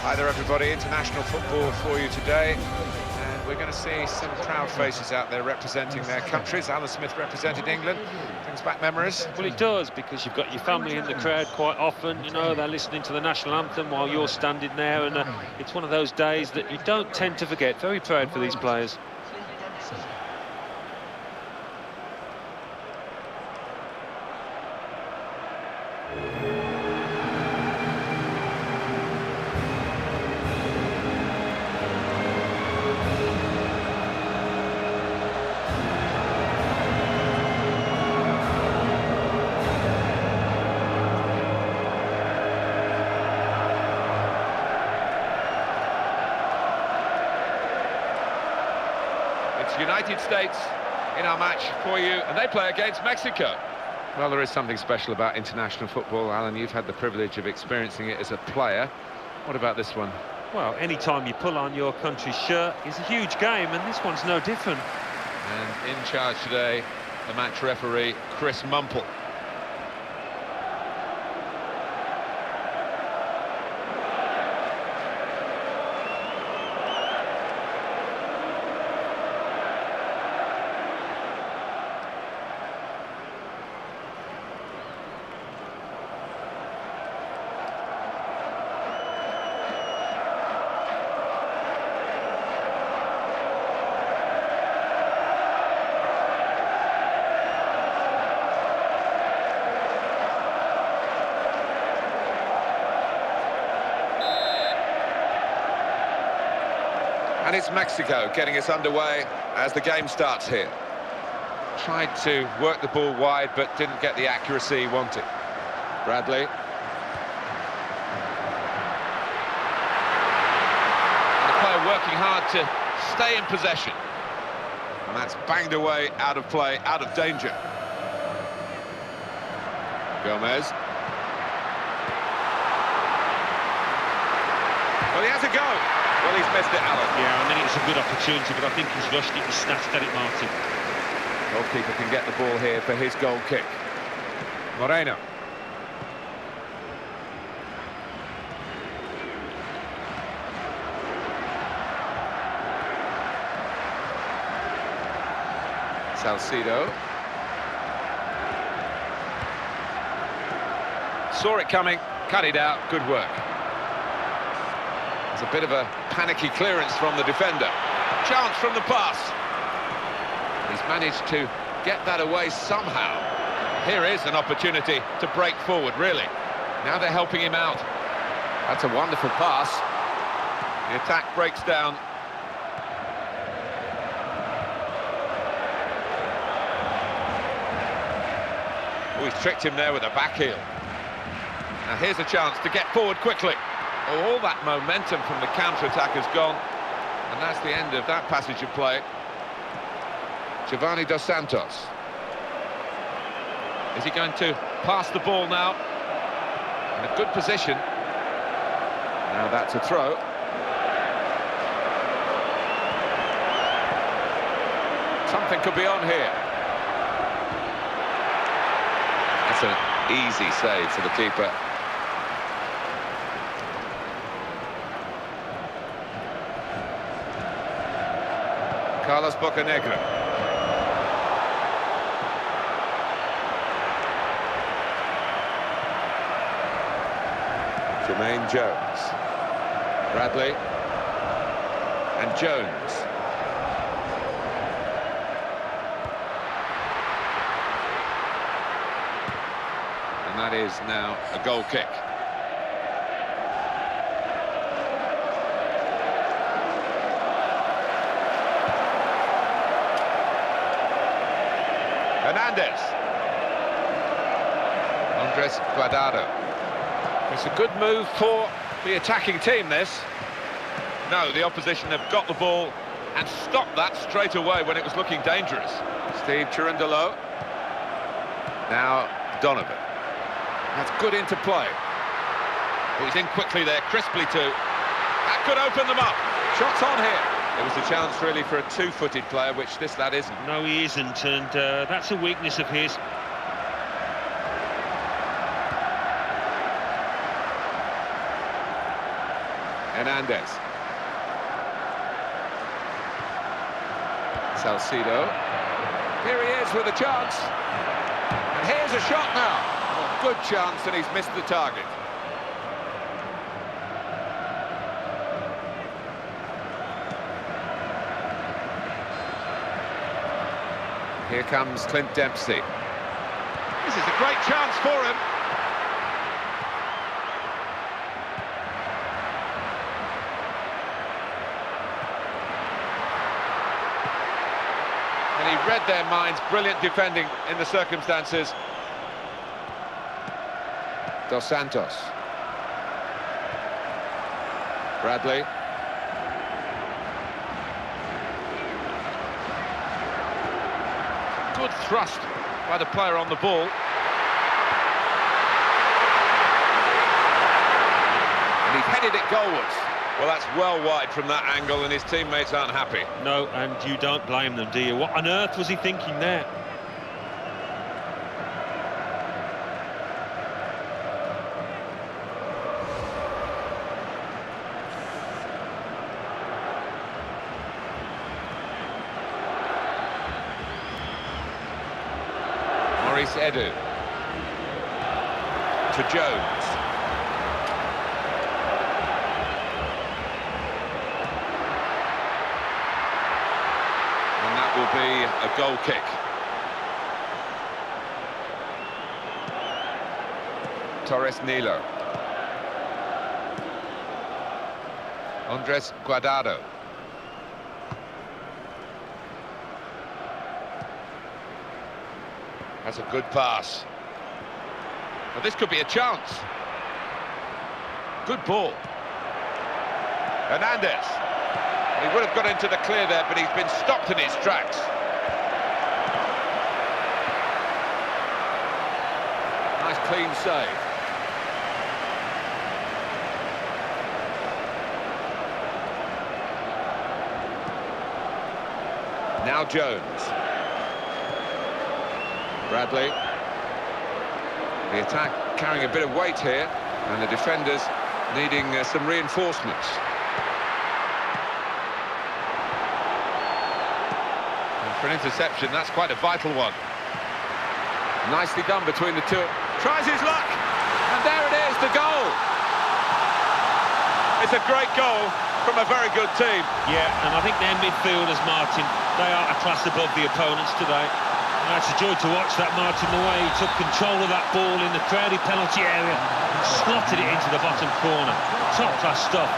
Hi there everybody, international football for you today, and we're going to see some proud faces out there representing their countries. Alan Smith represented England, brings back memories. Well, it does, because you've got your family in the crowd quite often, you know, they're listening to the national anthem while you're standing there, and it's one of those days that you don't tend to forget. Very proud for these players. United States in our match for you, and they play against Mexico. Well, there is something special about international football. Alan, you've had the privilege of experiencing it as a player. What about this one? Well, any time you pull on your country's shirt is a huge game, and this one's no different. And in charge today, the match referee, Chris Mumple. And it's Mexico getting us underway as the game starts here. Tried to work the ball wide, but didn't get the accuracy he wanted. Bradley. And the player working hard to stay in possession. And that's banged away, out of play, out of danger. Gomez. Well, he has a go. Well, he's missed it, Alan. Yeah, I mean, it's a good opportunity, but I think he's rushed it and snatched at it, Martin. Goalkeeper can get the ball here for his goal kick. Moreno. Salcido. Saw it coming, cut it out, good work. It's a bit of a panicky clearance from the defender. Chance from the pass. He's managed to get that away somehow. Here is an opportunity to break forward, really. Now they're helping him out. That's a wonderful pass. The attack breaks down. Oh, he's tricked him there with a back heel. Now here's a chance to get forward quickly. Oh, all that momentum from the counter-attack has gone. And that's the end of that passage of play. Giovanni Dos Santos. Is he going to pass the ball now? In a good position. Now that's a throw. Something could be on here. That's an easy save for the keeper. Carlos Bocanegra. Jermaine Jones. Bradley. And Jones. And that is now a goal kick. Hernandez. Andres Guardado. It's a good move for the attacking team, this. No, the opposition have got the ball and stopped that straight away when it was looking dangerous. Steve Cherundolo. Now Donovan. That's good interplay. Oh, he's in quickly there, crisply too. That could open them up. Shots on here. There was a chance really for a two-footed player, which this lad isn't. No, he isn't, and that's a weakness of his. Hernandez. Salcido. Here he is with a chance. And here's a shot now. Oh, good chance, and he's missed the target. Here comes Clint Dempsey. This is a great chance for him. And he read their minds. Brilliant defending in the circumstances. Dos Santos. Bradley. Good thrust by the player on the ball. And he's headed it goalwards. Well, that's well wide from that angle, and his teammates aren't happy. No, and you don't blame them, do you? What on earth was he thinking there? Edu to Jones. And that will be a goal kick. Torres Nilo. Andres Guardado. That's a good pass. Well, this could be a chance. Good ball. Hernandez. He would have got into the clear there, but he's been stopped in his tracks. Nice clean save. Now Jones. Bradley. The attack carrying a bit of weight here, and the defenders needing some reinforcements. And for an interception, that's quite a vital one. Nicely done between the two. Tries his luck, and there it is, the goal. It's a great goal from a very good team. Yeah, and I think their midfielders, Martin, they are a class above the opponents today. And it's a joy to watch that, Martin, the way he took control of that ball in the crowded penalty area and slotted it into the bottom corner. Top-class stuff.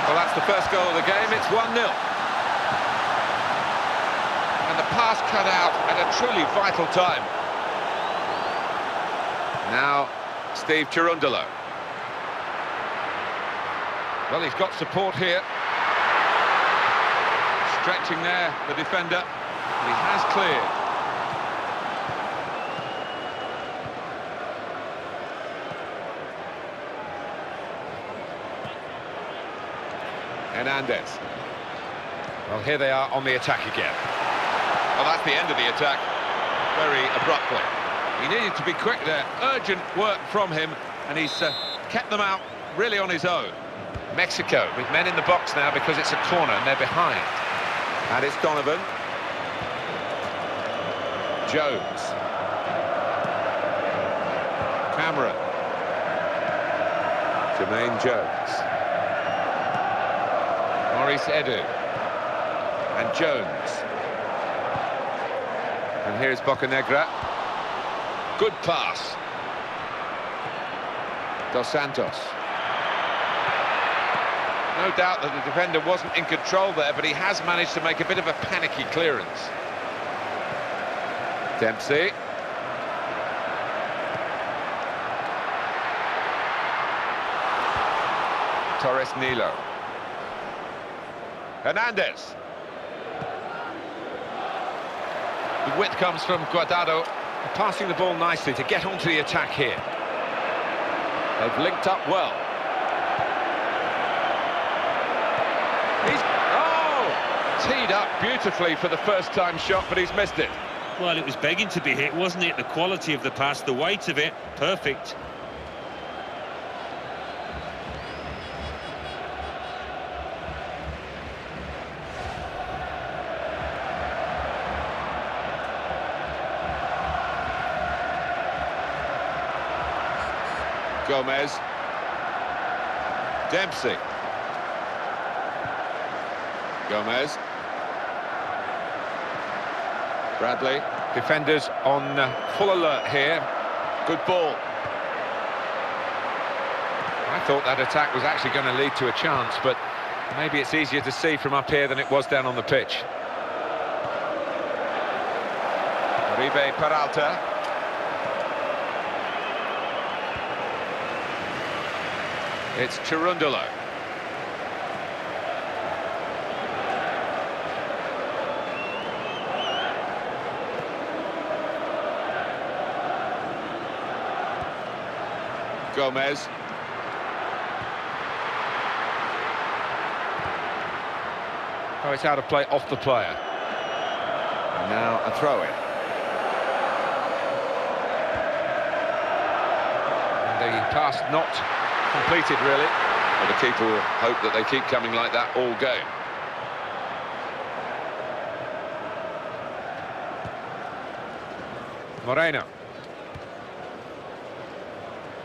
Well, that's the first goal of the game. It's 1-0. And the pass cut out at a truly vital time. Now, Steve Cherundolo. Well, he's got support here. Stretching there, the defender. He has cleared. Hernandez. Well, here they are on the attack again. Well, that's the end of the attack, very abruptly. He needed to be quick there. Urgent work from him, and he's kept them out really on his own. Mexico with men in the box now because it's a corner and they're behind. And it's Donovan. Jones. Cameron. Jermaine Jones. Maurice Edu. And Jones. And here's Bocanegra. Good pass. Dos Santos. No doubt that the defender wasn't in control there, but he has managed to make a bit of a panicky clearance. Dempsey. Torres Nilo. Hernandez. The width comes from Guardado, passing the ball nicely to get onto the attack here. They've linked up well. He's teed up beautifully for the first time shot, but he's missed it. Well, it was begging to be hit, wasn't it? The quality of the pass, the weight of it, perfect. Gomez. Dempsey. Gomez. Bradley. Defenders on full alert here. Good ball. I thought that attack was actually going to lead to a chance, but maybe it's easier to see from up here than it was down on the pitch. Uribe Peralta. It's Chirundolo. Gomez. Oh, it's out of play off the player. And now a throw-in. The pass not completed, really. Well, the keeper will hope that they keep coming like that all game. Moreno.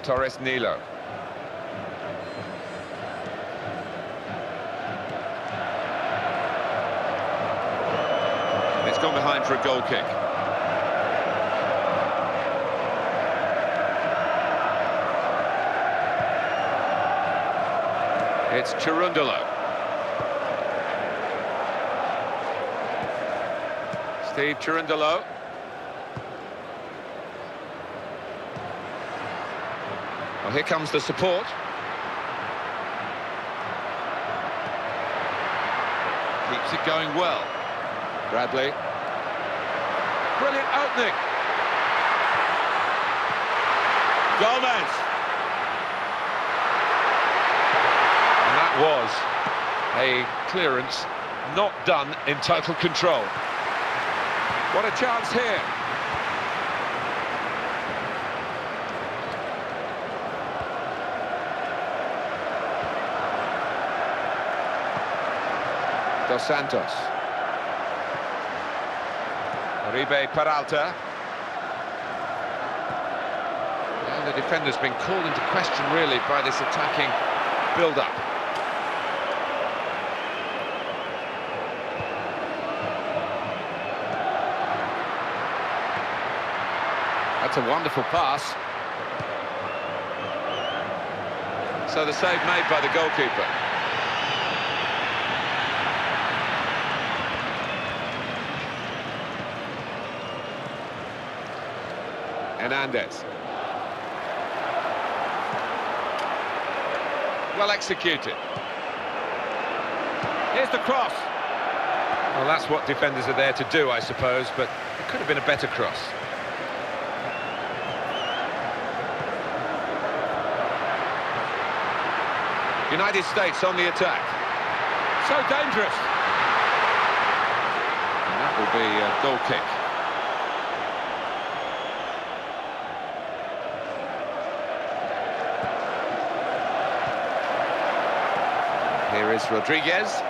Torres Nilo. And it's gone behind for a goal kick. It's Chirundolo. Steve Chirundolo. Well, here comes the support. Keeps it going well. Bradley. Brilliant opening. Gomez. And that was a clearance not done in total control. What a chance here. Dos Santos. Uribe Peralta. And the defender's been called into question, really, by this attacking build-up. That's a wonderful pass. So the save made by the goalkeeper. Hernandez. Well executed. Here's the cross. Well, that's what defenders are there to do, I suppose, but it could have been a better cross. United States on the attack. So dangerous. And that will be a goal kick. Here is Rodriguez.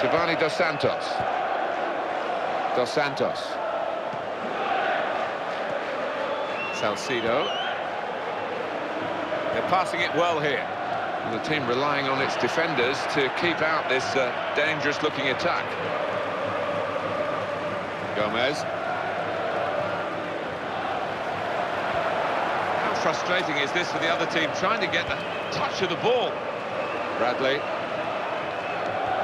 Giovanni Dos Santos. Dos Santos. Salcido. They're passing it well here. And the team relying on its defenders to keep out this dangerous-looking attack. Gomez. How frustrating is this for the other team, trying to get the touch of the ball? Bradley.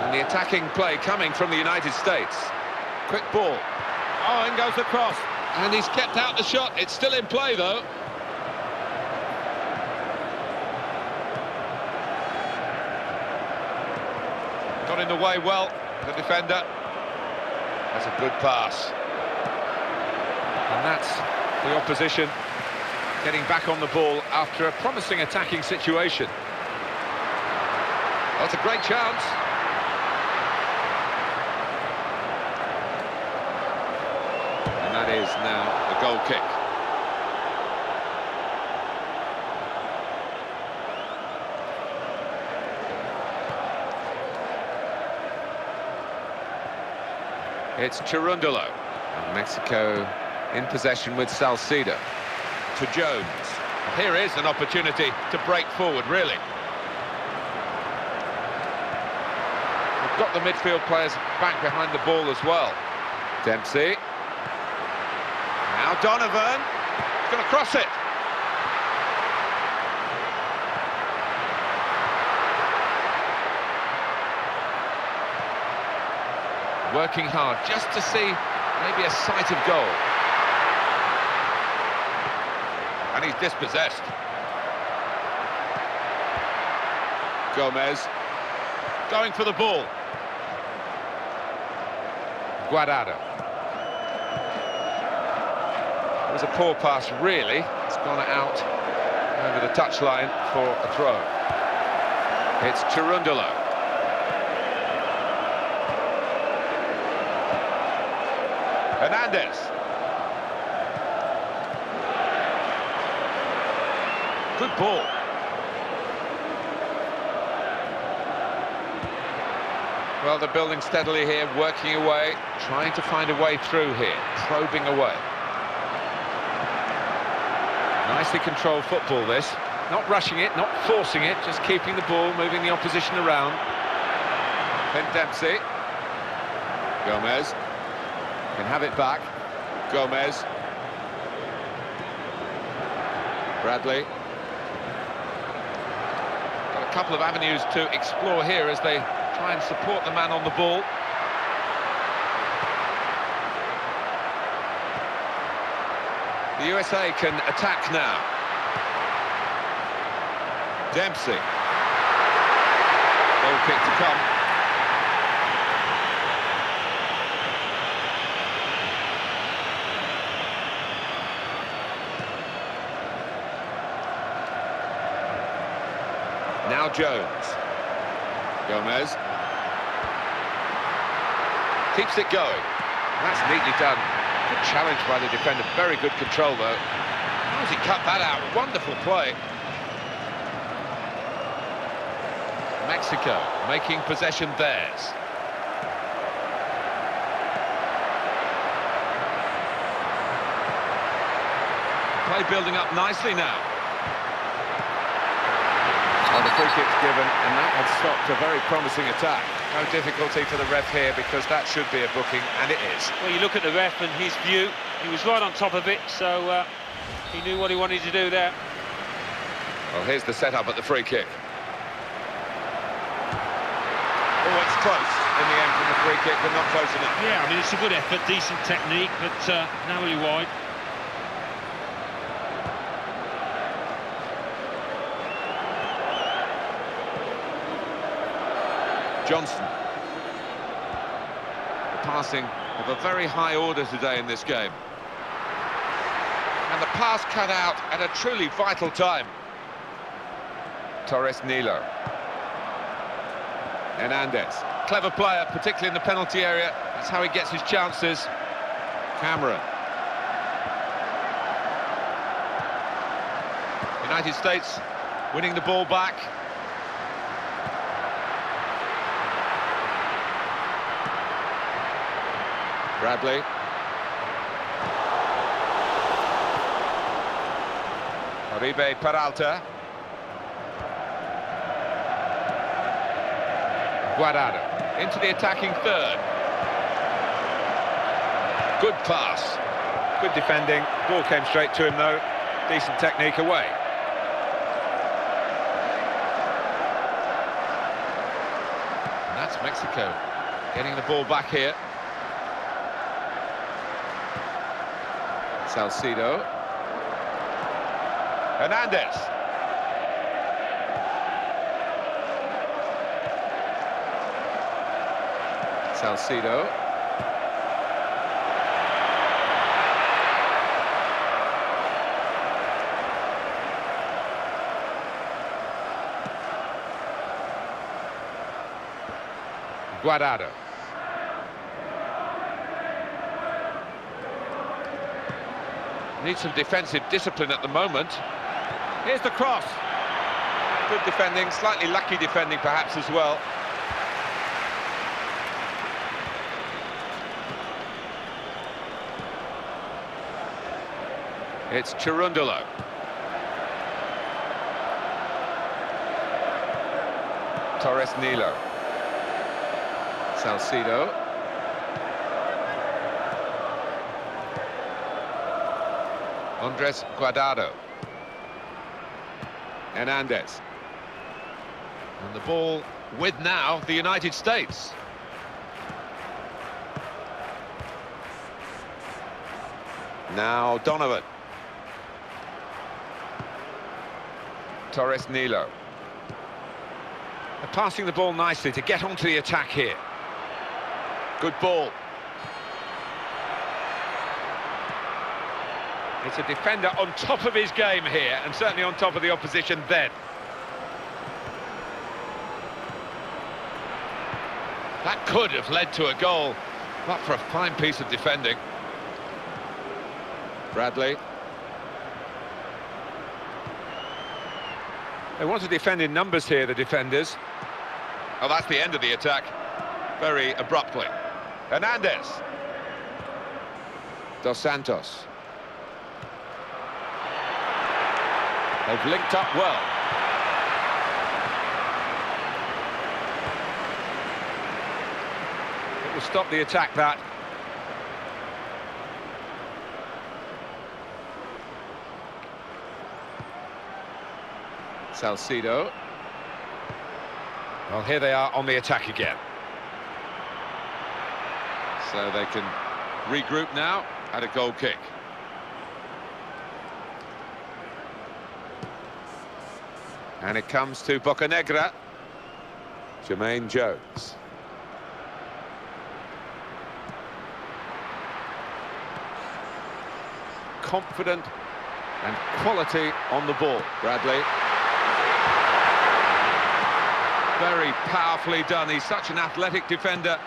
And the attacking play coming from the United States. Quick ball. Oh, in goes the cross. And he's kept out the shot. It's still in play, though. Got in the way well, the defender. That's a good pass. And that's the opposition getting back on the ball after a promising attacking situation. That's a great chance. And that is now a goal kick. It's Chirundolo. And Mexico in possession with Salcido. to Jones. Here is an opportunity to break forward, really. We've got the midfield players back behind the ball as well. Dempsey. Now Donovan. He's going to cross it. Working hard just to see maybe a sight of goal. And he's dispossessed. Gomez going for the ball. Guardado. It was a poor pass, really. It's gone out over the touchline for a throw. It's Cherundolo. Hernandez. Good ball. Well, they're building steadily here, working away, trying to find a way through here, probing away. Nicely controlled football, this. Not rushing it, not forcing it, just keeping the ball, moving the opposition around. Then Dempsey. Gomez. Can have it back. Gomez. Bradley. Got a couple of avenues to explore here as they try and support the man on the ball. The USA can attack now. Dempsey. Goal kick to come. Now Jones. Gomez. Keeps it going. That's neatly done. Good challenge by the defender. Very good control, though. How does he cut that out? Wonderful play. Mexico making possession theirs. Play building up nicely now. Well, the free kick's given, and that had stopped a very promising attack. No difficulty for the ref here, because that should be a booking, and it is. Well, you look at the ref and his view, he was right on top of it, so he knew what he wanted to do there. Well, here's the setup at the free kick. Oh, it's close in the end from the free kick, but not close enough. Yeah, I mean, it's a good effort, decent technique, but narrowly wide. Johnson. The passing of a very high order today in this game. And the pass cut out at a truly vital time. Torres Nilo. Hernandez. Clever player, particularly in the penalty area. That's how he gets his chances. Cameron. United States winning the ball back. Bradley. Oribe Peralta. Guardado into the attacking third. Good pass. Good defending. Ball came straight to him though. Decent technique away. And that's Mexico getting the ball back here. Salcido. Hernandez. Salcido. Guardado. Needs some defensive discipline at the moment. Here's the cross. Good defending, slightly lucky defending perhaps as well. It's Cherundolo. Torres Nilo. Salcido. Andres Guardado. Hernandez. And the ball with now the United States. Now Donovan. Torres Nilo. They're passing the ball nicely to get onto the attack here. Good ball. It's a defender on top of his game here, and certainly on top of the opposition then. That could have led to a goal, but for a fine piece of defending. Bradley. They want to defend in numbers here, the defenders. Oh, that's the end of the attack. Very abruptly. Hernandez. Dos Santos. They've linked up well. It will stop the attack, that. Salcido. Well, here they are on the attack again. So they can regroup now at a goal kick. And it comes to Bocanegra. Jermaine Jones. Confident and quality on the ball, Bradley. Very powerfully done. He's such an athletic defender,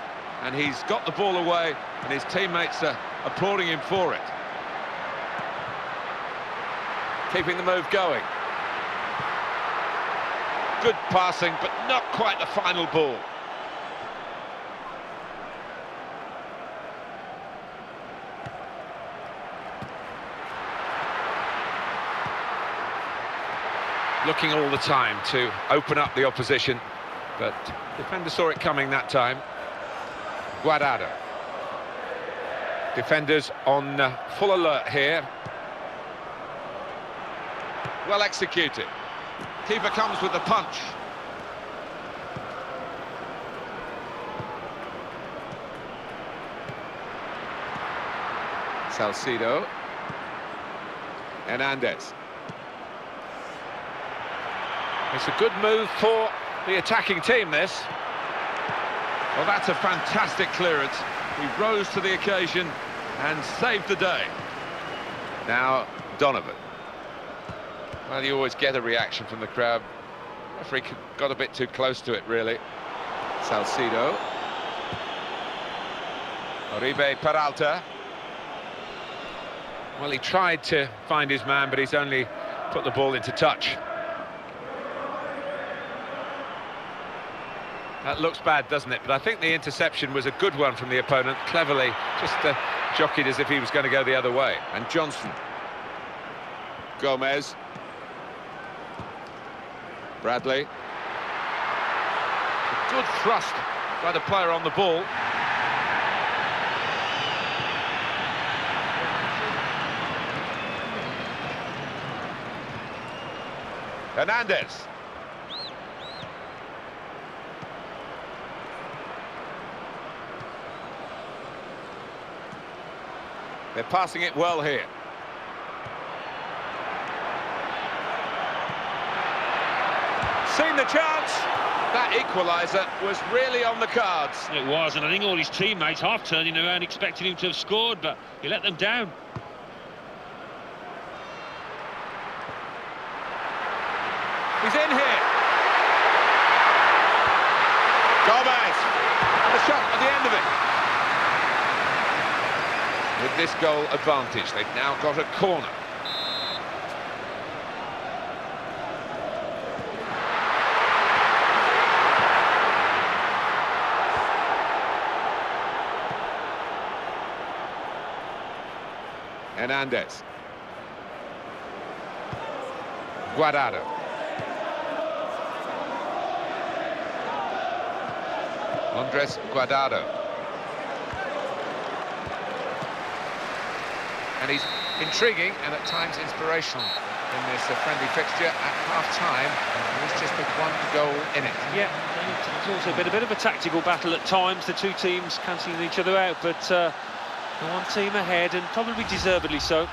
and he's got the ball away, and his teammates are applauding him for it. Keeping the move going. Good passing, but not quite the final ball. Looking all the time to open up the opposition, but defender saw it coming that time. Guardado. Defenders on full alert here. Well executed. Keeper comes with the punch. Salcido. Hernandez. It's a good move for the attacking team, this. Well, that's a fantastic clearance. He rose to the occasion and saved the day. Now, Donovan. Well, you always get a reaction from the crowd. The referee got a bit too close to it, really. Salcido. Oribe Peralta. Well, he tried to find his man, but he's only put the ball into touch. That looks bad, doesn't it? But I think the interception was a good one from the opponent. Cleverly, just jockeyed as if he was going to go the other way. And Johnson. Gomez. Bradley. A good thrust by the player on the ball. Hernandez. They're passing it well here. Seen the chance. That equaliser was really on the cards. It was, and I think all his teammates half turning around expecting him to have scored, but he let them down. He's in here. Gomez. And the shot at the end of it. With this goal advantage, they've now got a corner. Hernandez. Guardado. Andres Guardado. And he's intriguing and at times inspirational in this friendly fixture. At half-time, he's just with one goal in it. Yeah, it's also been a bit of a tactical battle at times, the two teams cancelling each other out, but the one team ahead, and probably deservedly so.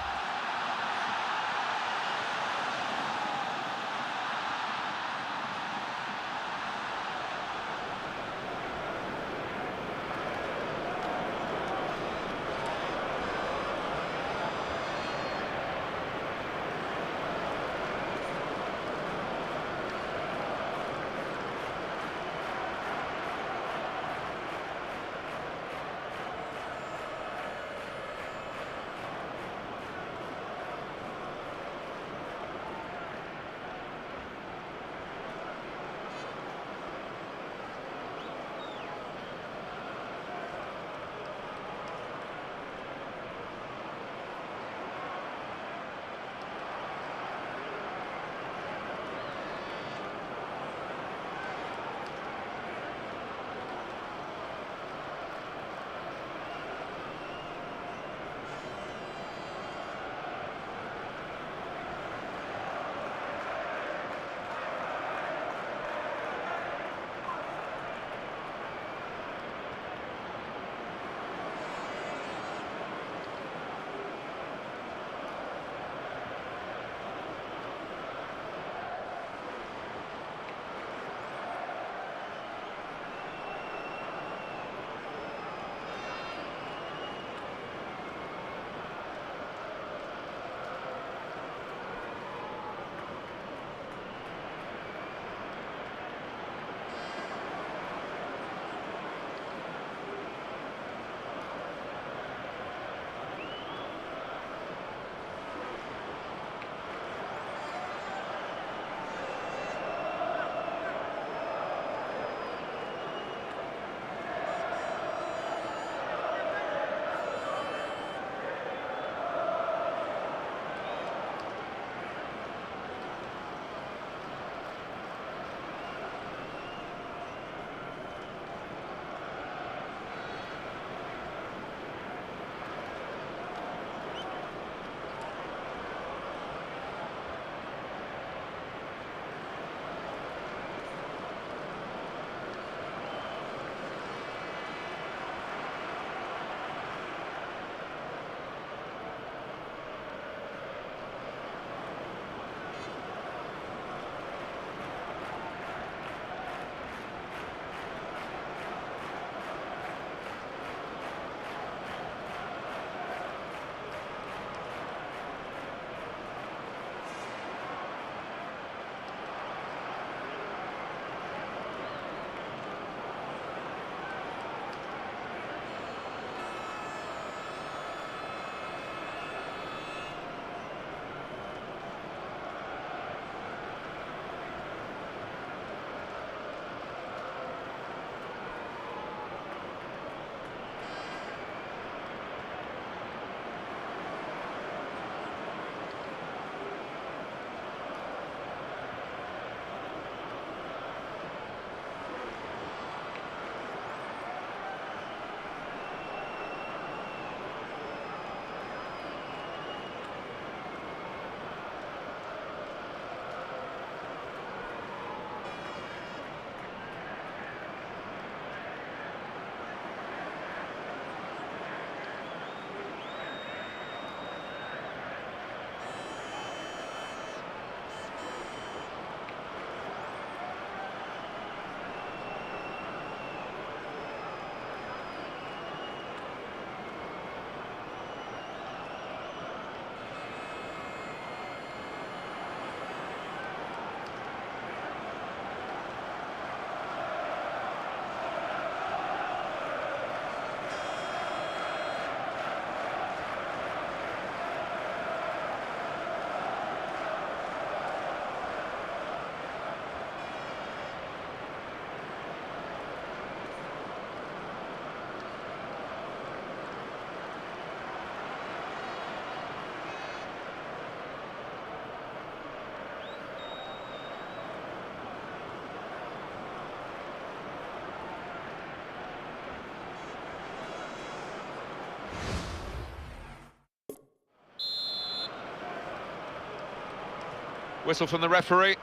Whistle from the referee,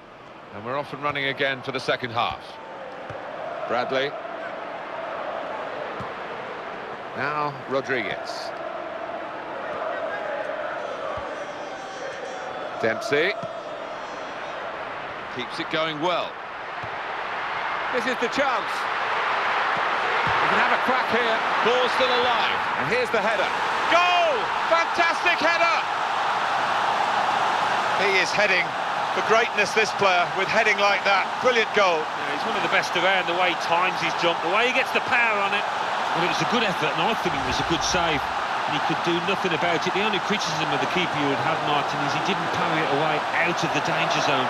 and we're off and running again for the second half. Bradley. Now Rodriguez. Dempsey. Keeps it going well. This is the chance. We can have a crack here. Ball's still alive. And here's the header. Goal! Fantastic header! He is heading for greatness, this player, with heading like that. Brilliant goal. Yeah, he's one of the best around, the way he times his jump, the way he gets the power on it. Well, it was a good effort, and I think it was a good save. And he could do nothing about it. The only criticism of the keeper you would have, Martin, is he didn't parry it away out of the danger zone.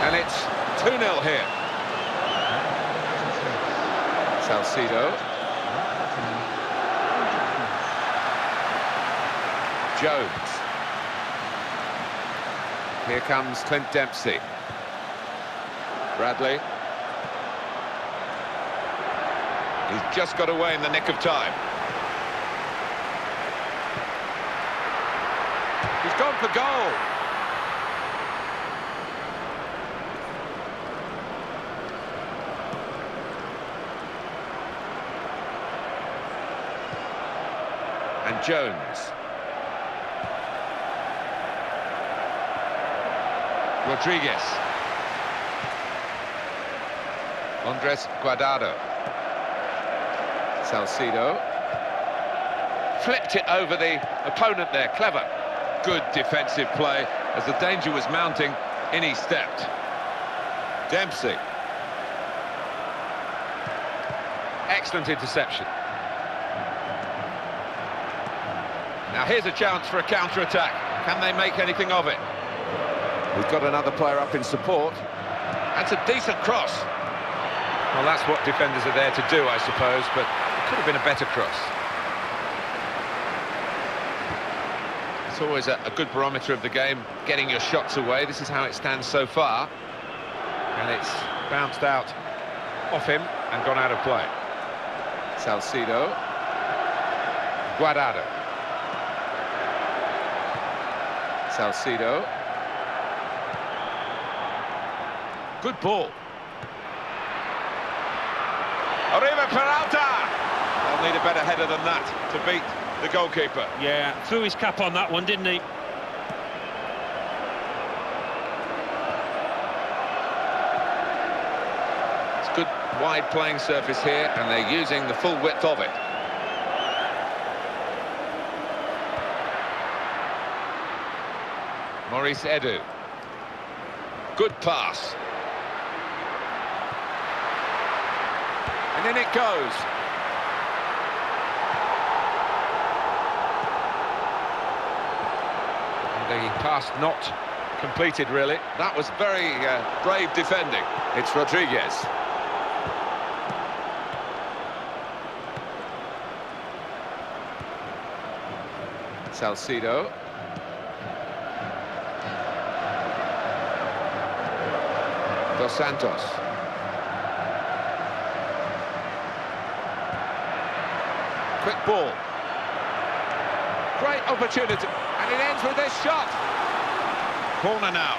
And it's 2-0 here. Salcido. Jones. Here comes Clint Dempsey. Bradley. He's just got away in the nick of time. He's gone for goal. And Jones. Rodriguez. Andres Guardado. Salcido. Flipped it over the opponent there. Clever. Good defensive play. As the danger was mounting, in he stepped. Dempsey. Excellent interception. Now here's a chance for a counter-attack. Can they make anything of it? We've got another player up in support. That's a decent cross. Well, that's what defenders are there to do, I suppose, but it could have been a better cross. It's always a good barometer of the game, getting your shots away. This is how it stands so far. And it's bounced out off him and gone out of play. Salcido. Guardado. Salcido. Good ball. Arriba Peralta! They'll need a better header than that to beat the goalkeeper. Yeah, threw his cap on that one, didn't he? It's good wide playing surface here, and they're using the full width of it. Maurice Edu. Good pass. And in it goes. And the pass not completed, really. That was very brave defending. It's Rodriguez. Salcido. Dos Santos. Quick ball. Great opportunity. And it ends with this shot. Corner now.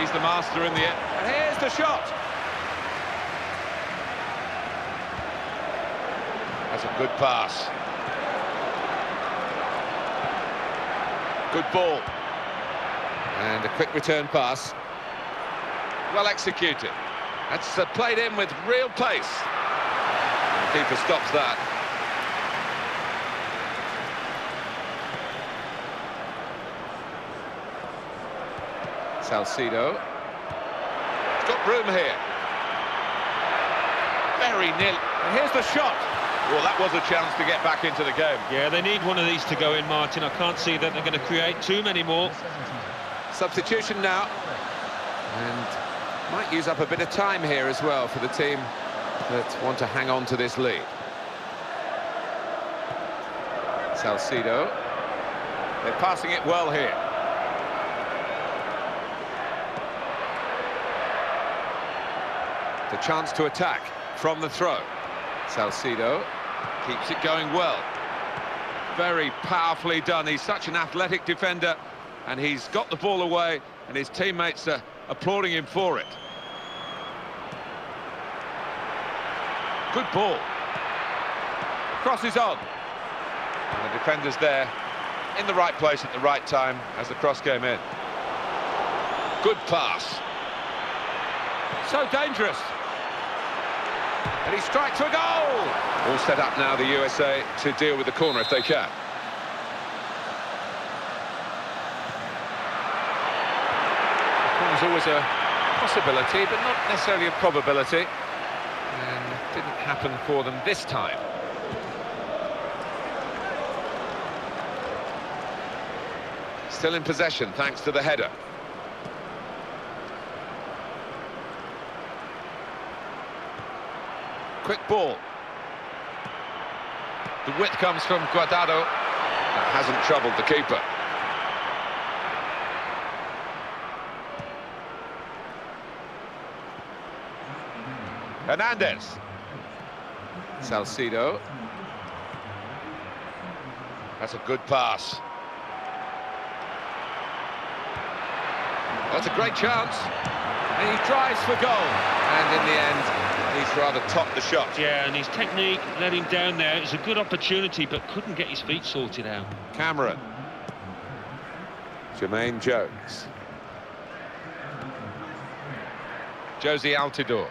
He's the master in the end. And here's the shot. That's a good pass. Good ball. And a quick return pass. Well executed. That's played in with real pace. The keeper stops that. Salcido. He's got room here. Very nearly. And here's the shot. Well, that was a chance to get back into the game. Yeah, they need one of these to go in, Martin. I can't see that they're going to create too many more. Substitution now. And might use up a bit of time here as well for the team that want to hang on to this lead. Salcido. They're passing it well here. The chance to attack from the throw. Salcido keeps it going well. Very powerfully done. He's such an athletic defender, and he's got the ball away, and his teammates are applauding him for it. Good ball. Crosses on. And the defender's there in the right place at the right time as the cross came in. Good pass. So dangerous. And he strikes for a goal! All set up now, the USA, to deal with the corner if they can. The corner's always a possibility, but not necessarily a probability. And it didn't happen for them this time. Still in possession, thanks to the header. Quick ball. The width comes from Guardado. That hasn't troubled the keeper. Hernandez. Salcido. That's a good pass. That's a great chance. And he drives for goal. And in the end, he's rather topped the shot. Yeah, and his technique let him down there. It was a good opportunity, but couldn't get his feet sorted out. Cameron. Jermaine Jones. Josie Altidore.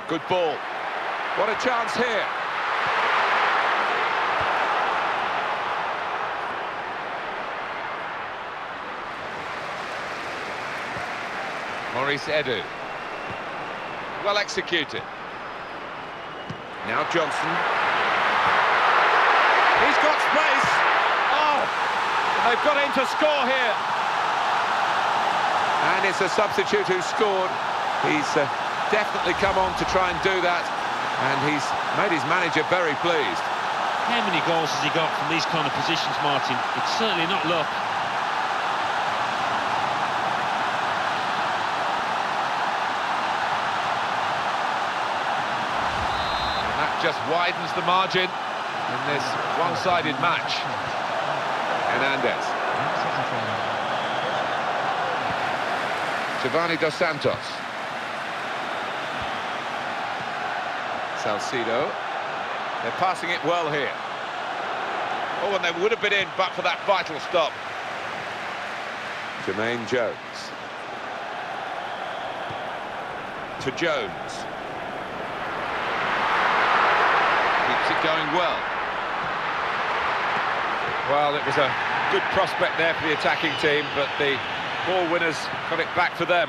Good ball. What a chance here. Maurice Edu. Well executed. Now Johnson. He's got space. Oh! They've got him to score here. And it's a substitute who scored. He's definitely come on to try and do that. And he's made his manager very pleased. How many goals has he got from these kind of positions, Martin? It's certainly not luck. Just widens the margin in this one-sided match. Hernandez. Giovanni Dos Santos. Salcido. They're passing it well here. Oh, and they would have been in but for that vital stop. Jermaine Jones. To Jones. Going well. Well, it was a good prospect there for the attacking team, but the ball winners got it back for them.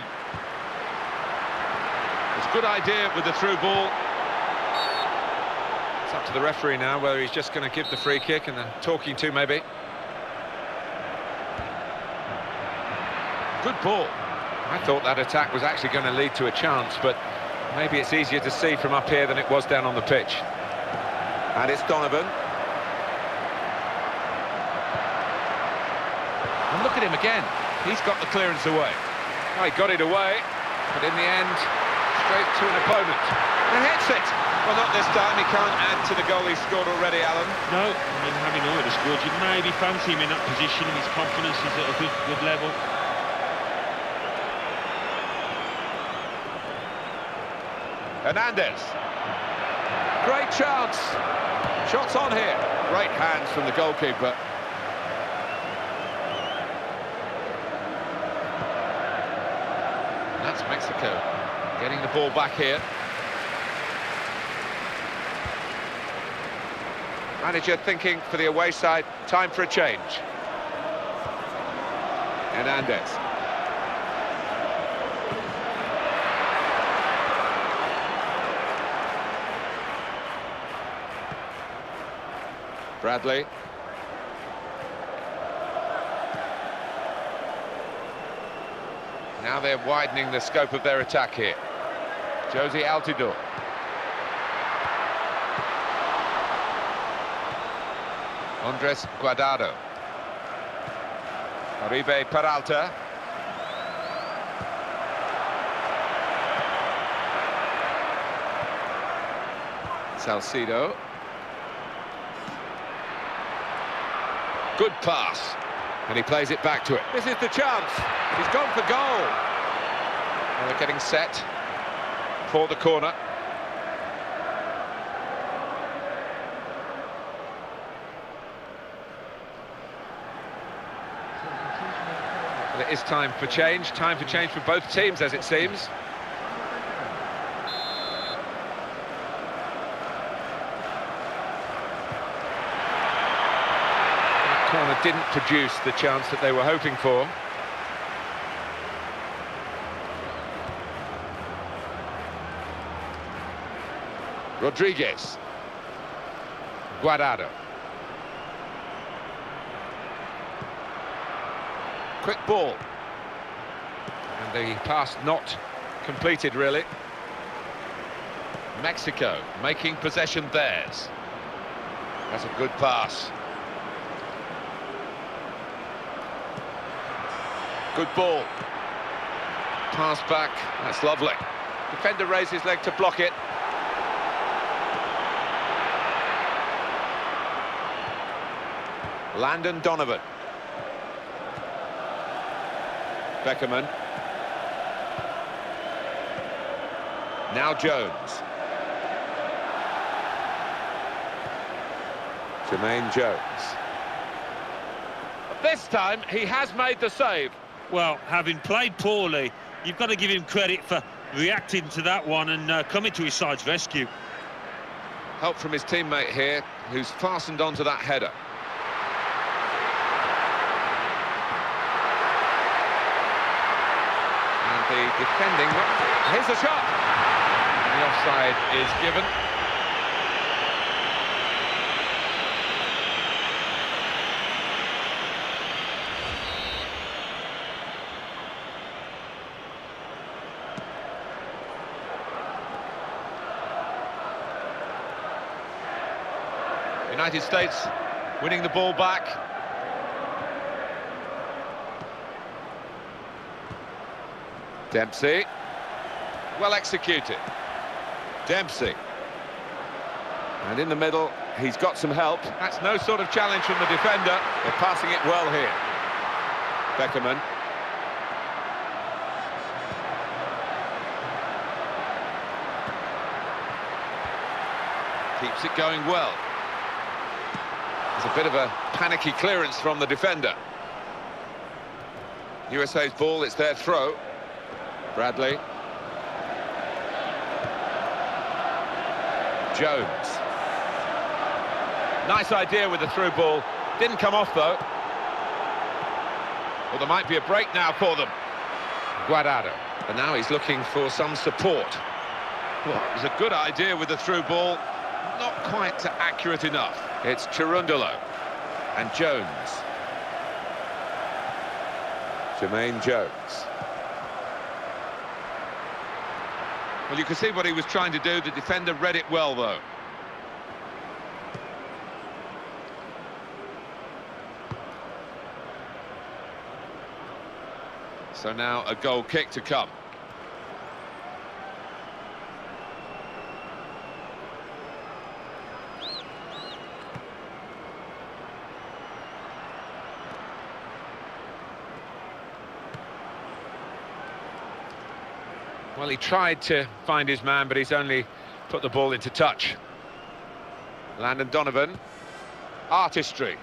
It's a good idea with the through ball. It's up to the referee now whether he's just going to give the free kick and a talking to maybe. Good ball. I thought that attack was actually going to lead to a chance, but maybe it's easier to see from up here than it was down on the pitch. And it's Donovan. And look at him again. He's got the clearance away. Oh, he got it away, but in the end, straight to an opponent. And hits it. Well, not this time. He can't add to the goal he scored already, Alan. No, I mean, having already scored, you'd maybe fancy him in that position. His confidence is at a good level. Hernandez. Great chance. Shots on here. Great hands from the goalkeeper. And that's Mexico getting the ball back here. Manager thinking for the away side, time for a change. Hernandez. Bradley. Now they're widening the scope of their attack here. Josie Altidore. Andres Guardado. Oribe Peralta. Salcido. Good pass. And he plays it back to it. This is the chance. He's gone for goal. Well, they're getting set for the corner. Well, it is time for change for both teams, as it seems. That corner didn't produce the chance that they were hoping for. Rodriguez. Guardado. Quick ball. And the pass not completed, really. Mexico making possession theirs. That's a good pass. Good ball. Pass back. That's lovely. Defender raised his leg to block it. Landon Donovan. Beckerman. Now Jones. Jermaine Jones. This time he has made the save. Well, having played poorly, you've got to give him credit for reacting to that one and coming to his side's rescue. Help from his teammate here, who's fastened onto that header. And the defending... Here's the shot! The offside is given. United States winning the ball back. Dempsey. Well executed. Dempsey. And in the middle, he's got some help. That's no sort of challenge from the defender. They're passing it well here. Beckerman. Keeps it going well. There's a bit of a panicky clearance from the defender. USA's ball, it's their throw. Bradley. Jones. Nice idea with the through ball. Didn't come off, though. Well, there might be a break now for them. Guardado. And now he's looking for some support. Well, it was a good idea with the through ball. Not quite accurate enough. It's Cherundolo and Jones. Jermaine Jones. Well, you can see what he was trying to do. The defender read it well, though. So now a goal kick to come. Well, he tried to find his man, but he's only put the ball into touch. Landon Donovan. Artistry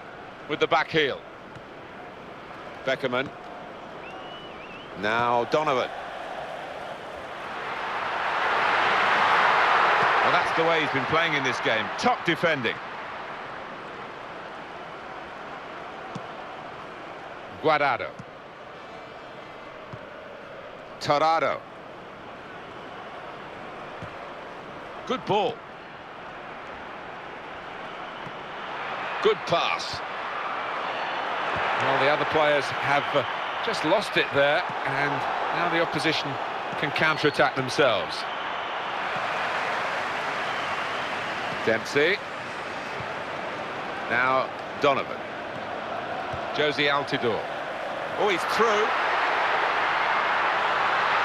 with the back heel. Beckerman. Now Donovan. Well, that's the way he's been playing in this game. Top defending. Guardado. Torrado. Good ball. Good pass. Well, the other players have just lost it there, and now the opposition can counter-attack themselves. Dempsey. Now Donovan. Josie Altidore. Oh, he's through.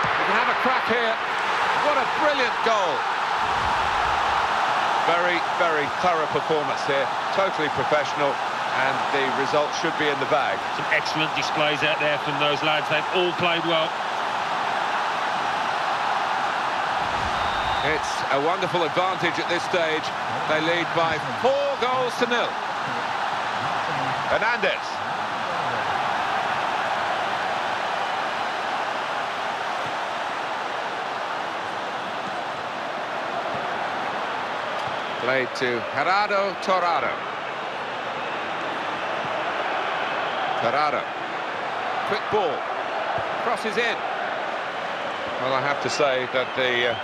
We can have a crack here. What a brilliant goal. very, very thorough performance here, totally professional, and the result should be in the bag. Some excellent displays out there from those lads. They've all played well. It's a wonderful advantage at this stage. They lead by 4-0. Hernandez. Played to Gerardo Torrado. Torrado. Quick ball. Crosses in. Well, I have to say that the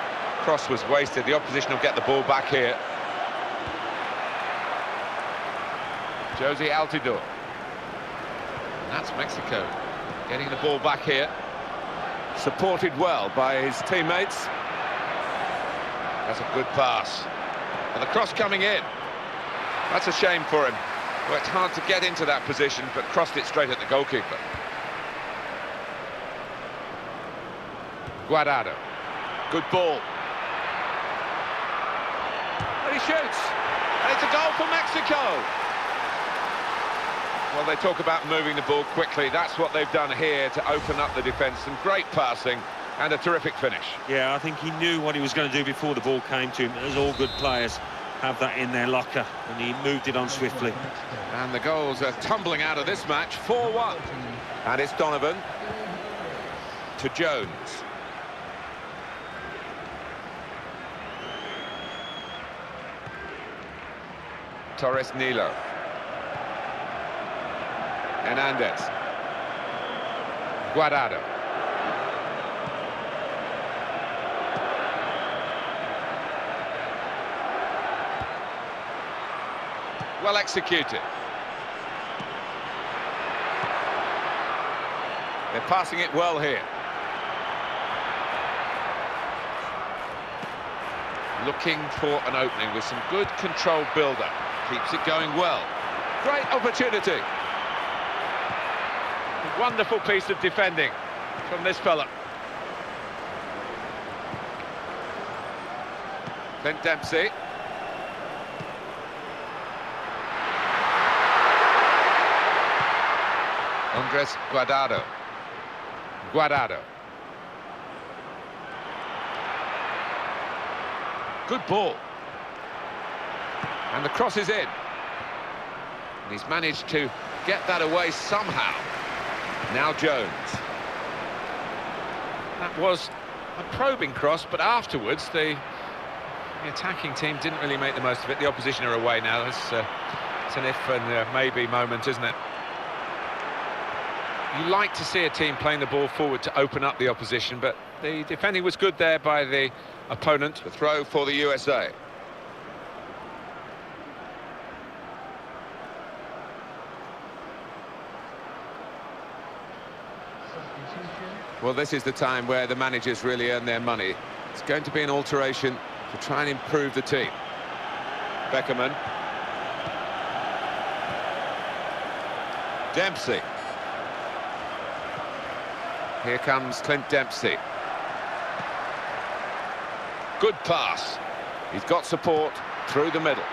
cross was wasted. The opposition will get the ball back here. Jose Altidore. And that's Mexico getting the ball back here. Supported well by his teammates. That's a good pass. And the cross coming in. That's a shame for him. Worked hard to get into that position, but crossed it straight at the goalkeeper. Guardado. Good ball. And he shoots. And it's a goal for Mexico. Well, they talk about moving the ball quickly. That's what they've done here to open up the defence. Some great passing and a terrific finish. Yeah, I think he knew what he was going to do before the ball came to him, as all good players have that in their locker, and he moved it on swiftly. And the goals are tumbling out of this match, 4-1. And it's Donovan to Jones. Torres Nilo. Hernandez. Guardado. Well executed. They're passing it well here. Looking for an opening with some good controlled build-up. Keeps it going well. Great opportunity. A wonderful piece of defending from this fella. Clint Dempsey. Andres Guardado. Guardado. Good ball. And the cross is in. And he's managed to get that away somehow. Now Jones. That was a probing cross, but afterwards the attacking team didn't really make the most of it. The opposition are away now. It's an if and maybe moment, isn't it? You like to see a team playing the ball forward to open up the opposition, but the defending was good there by the opponent. The throw for the USA. Well, this is the time where the managers really earn their money. It's going to be an alteration to try and improve the team. Beckerman. Dempsey. Here comes Clint Dempsey. Good pass. He's got support through the middle.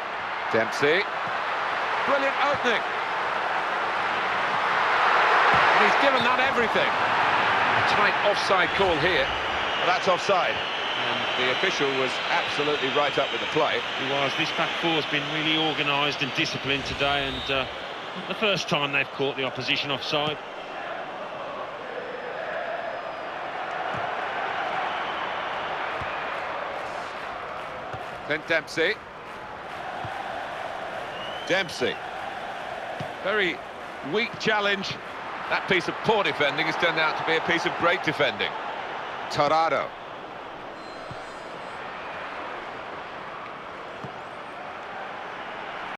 Dempsey. Brilliant opening. And he's given that everything. A tight offside call here. Well, that's offside. And the official was absolutely right up with the play. He was. This back four has been really organised and disciplined today, and the first time they've caught the opposition offside. Clint Dempsey. Dempsey. Very weak challenge. That piece of poor defending has turned out to be a piece of great defending. Torrado.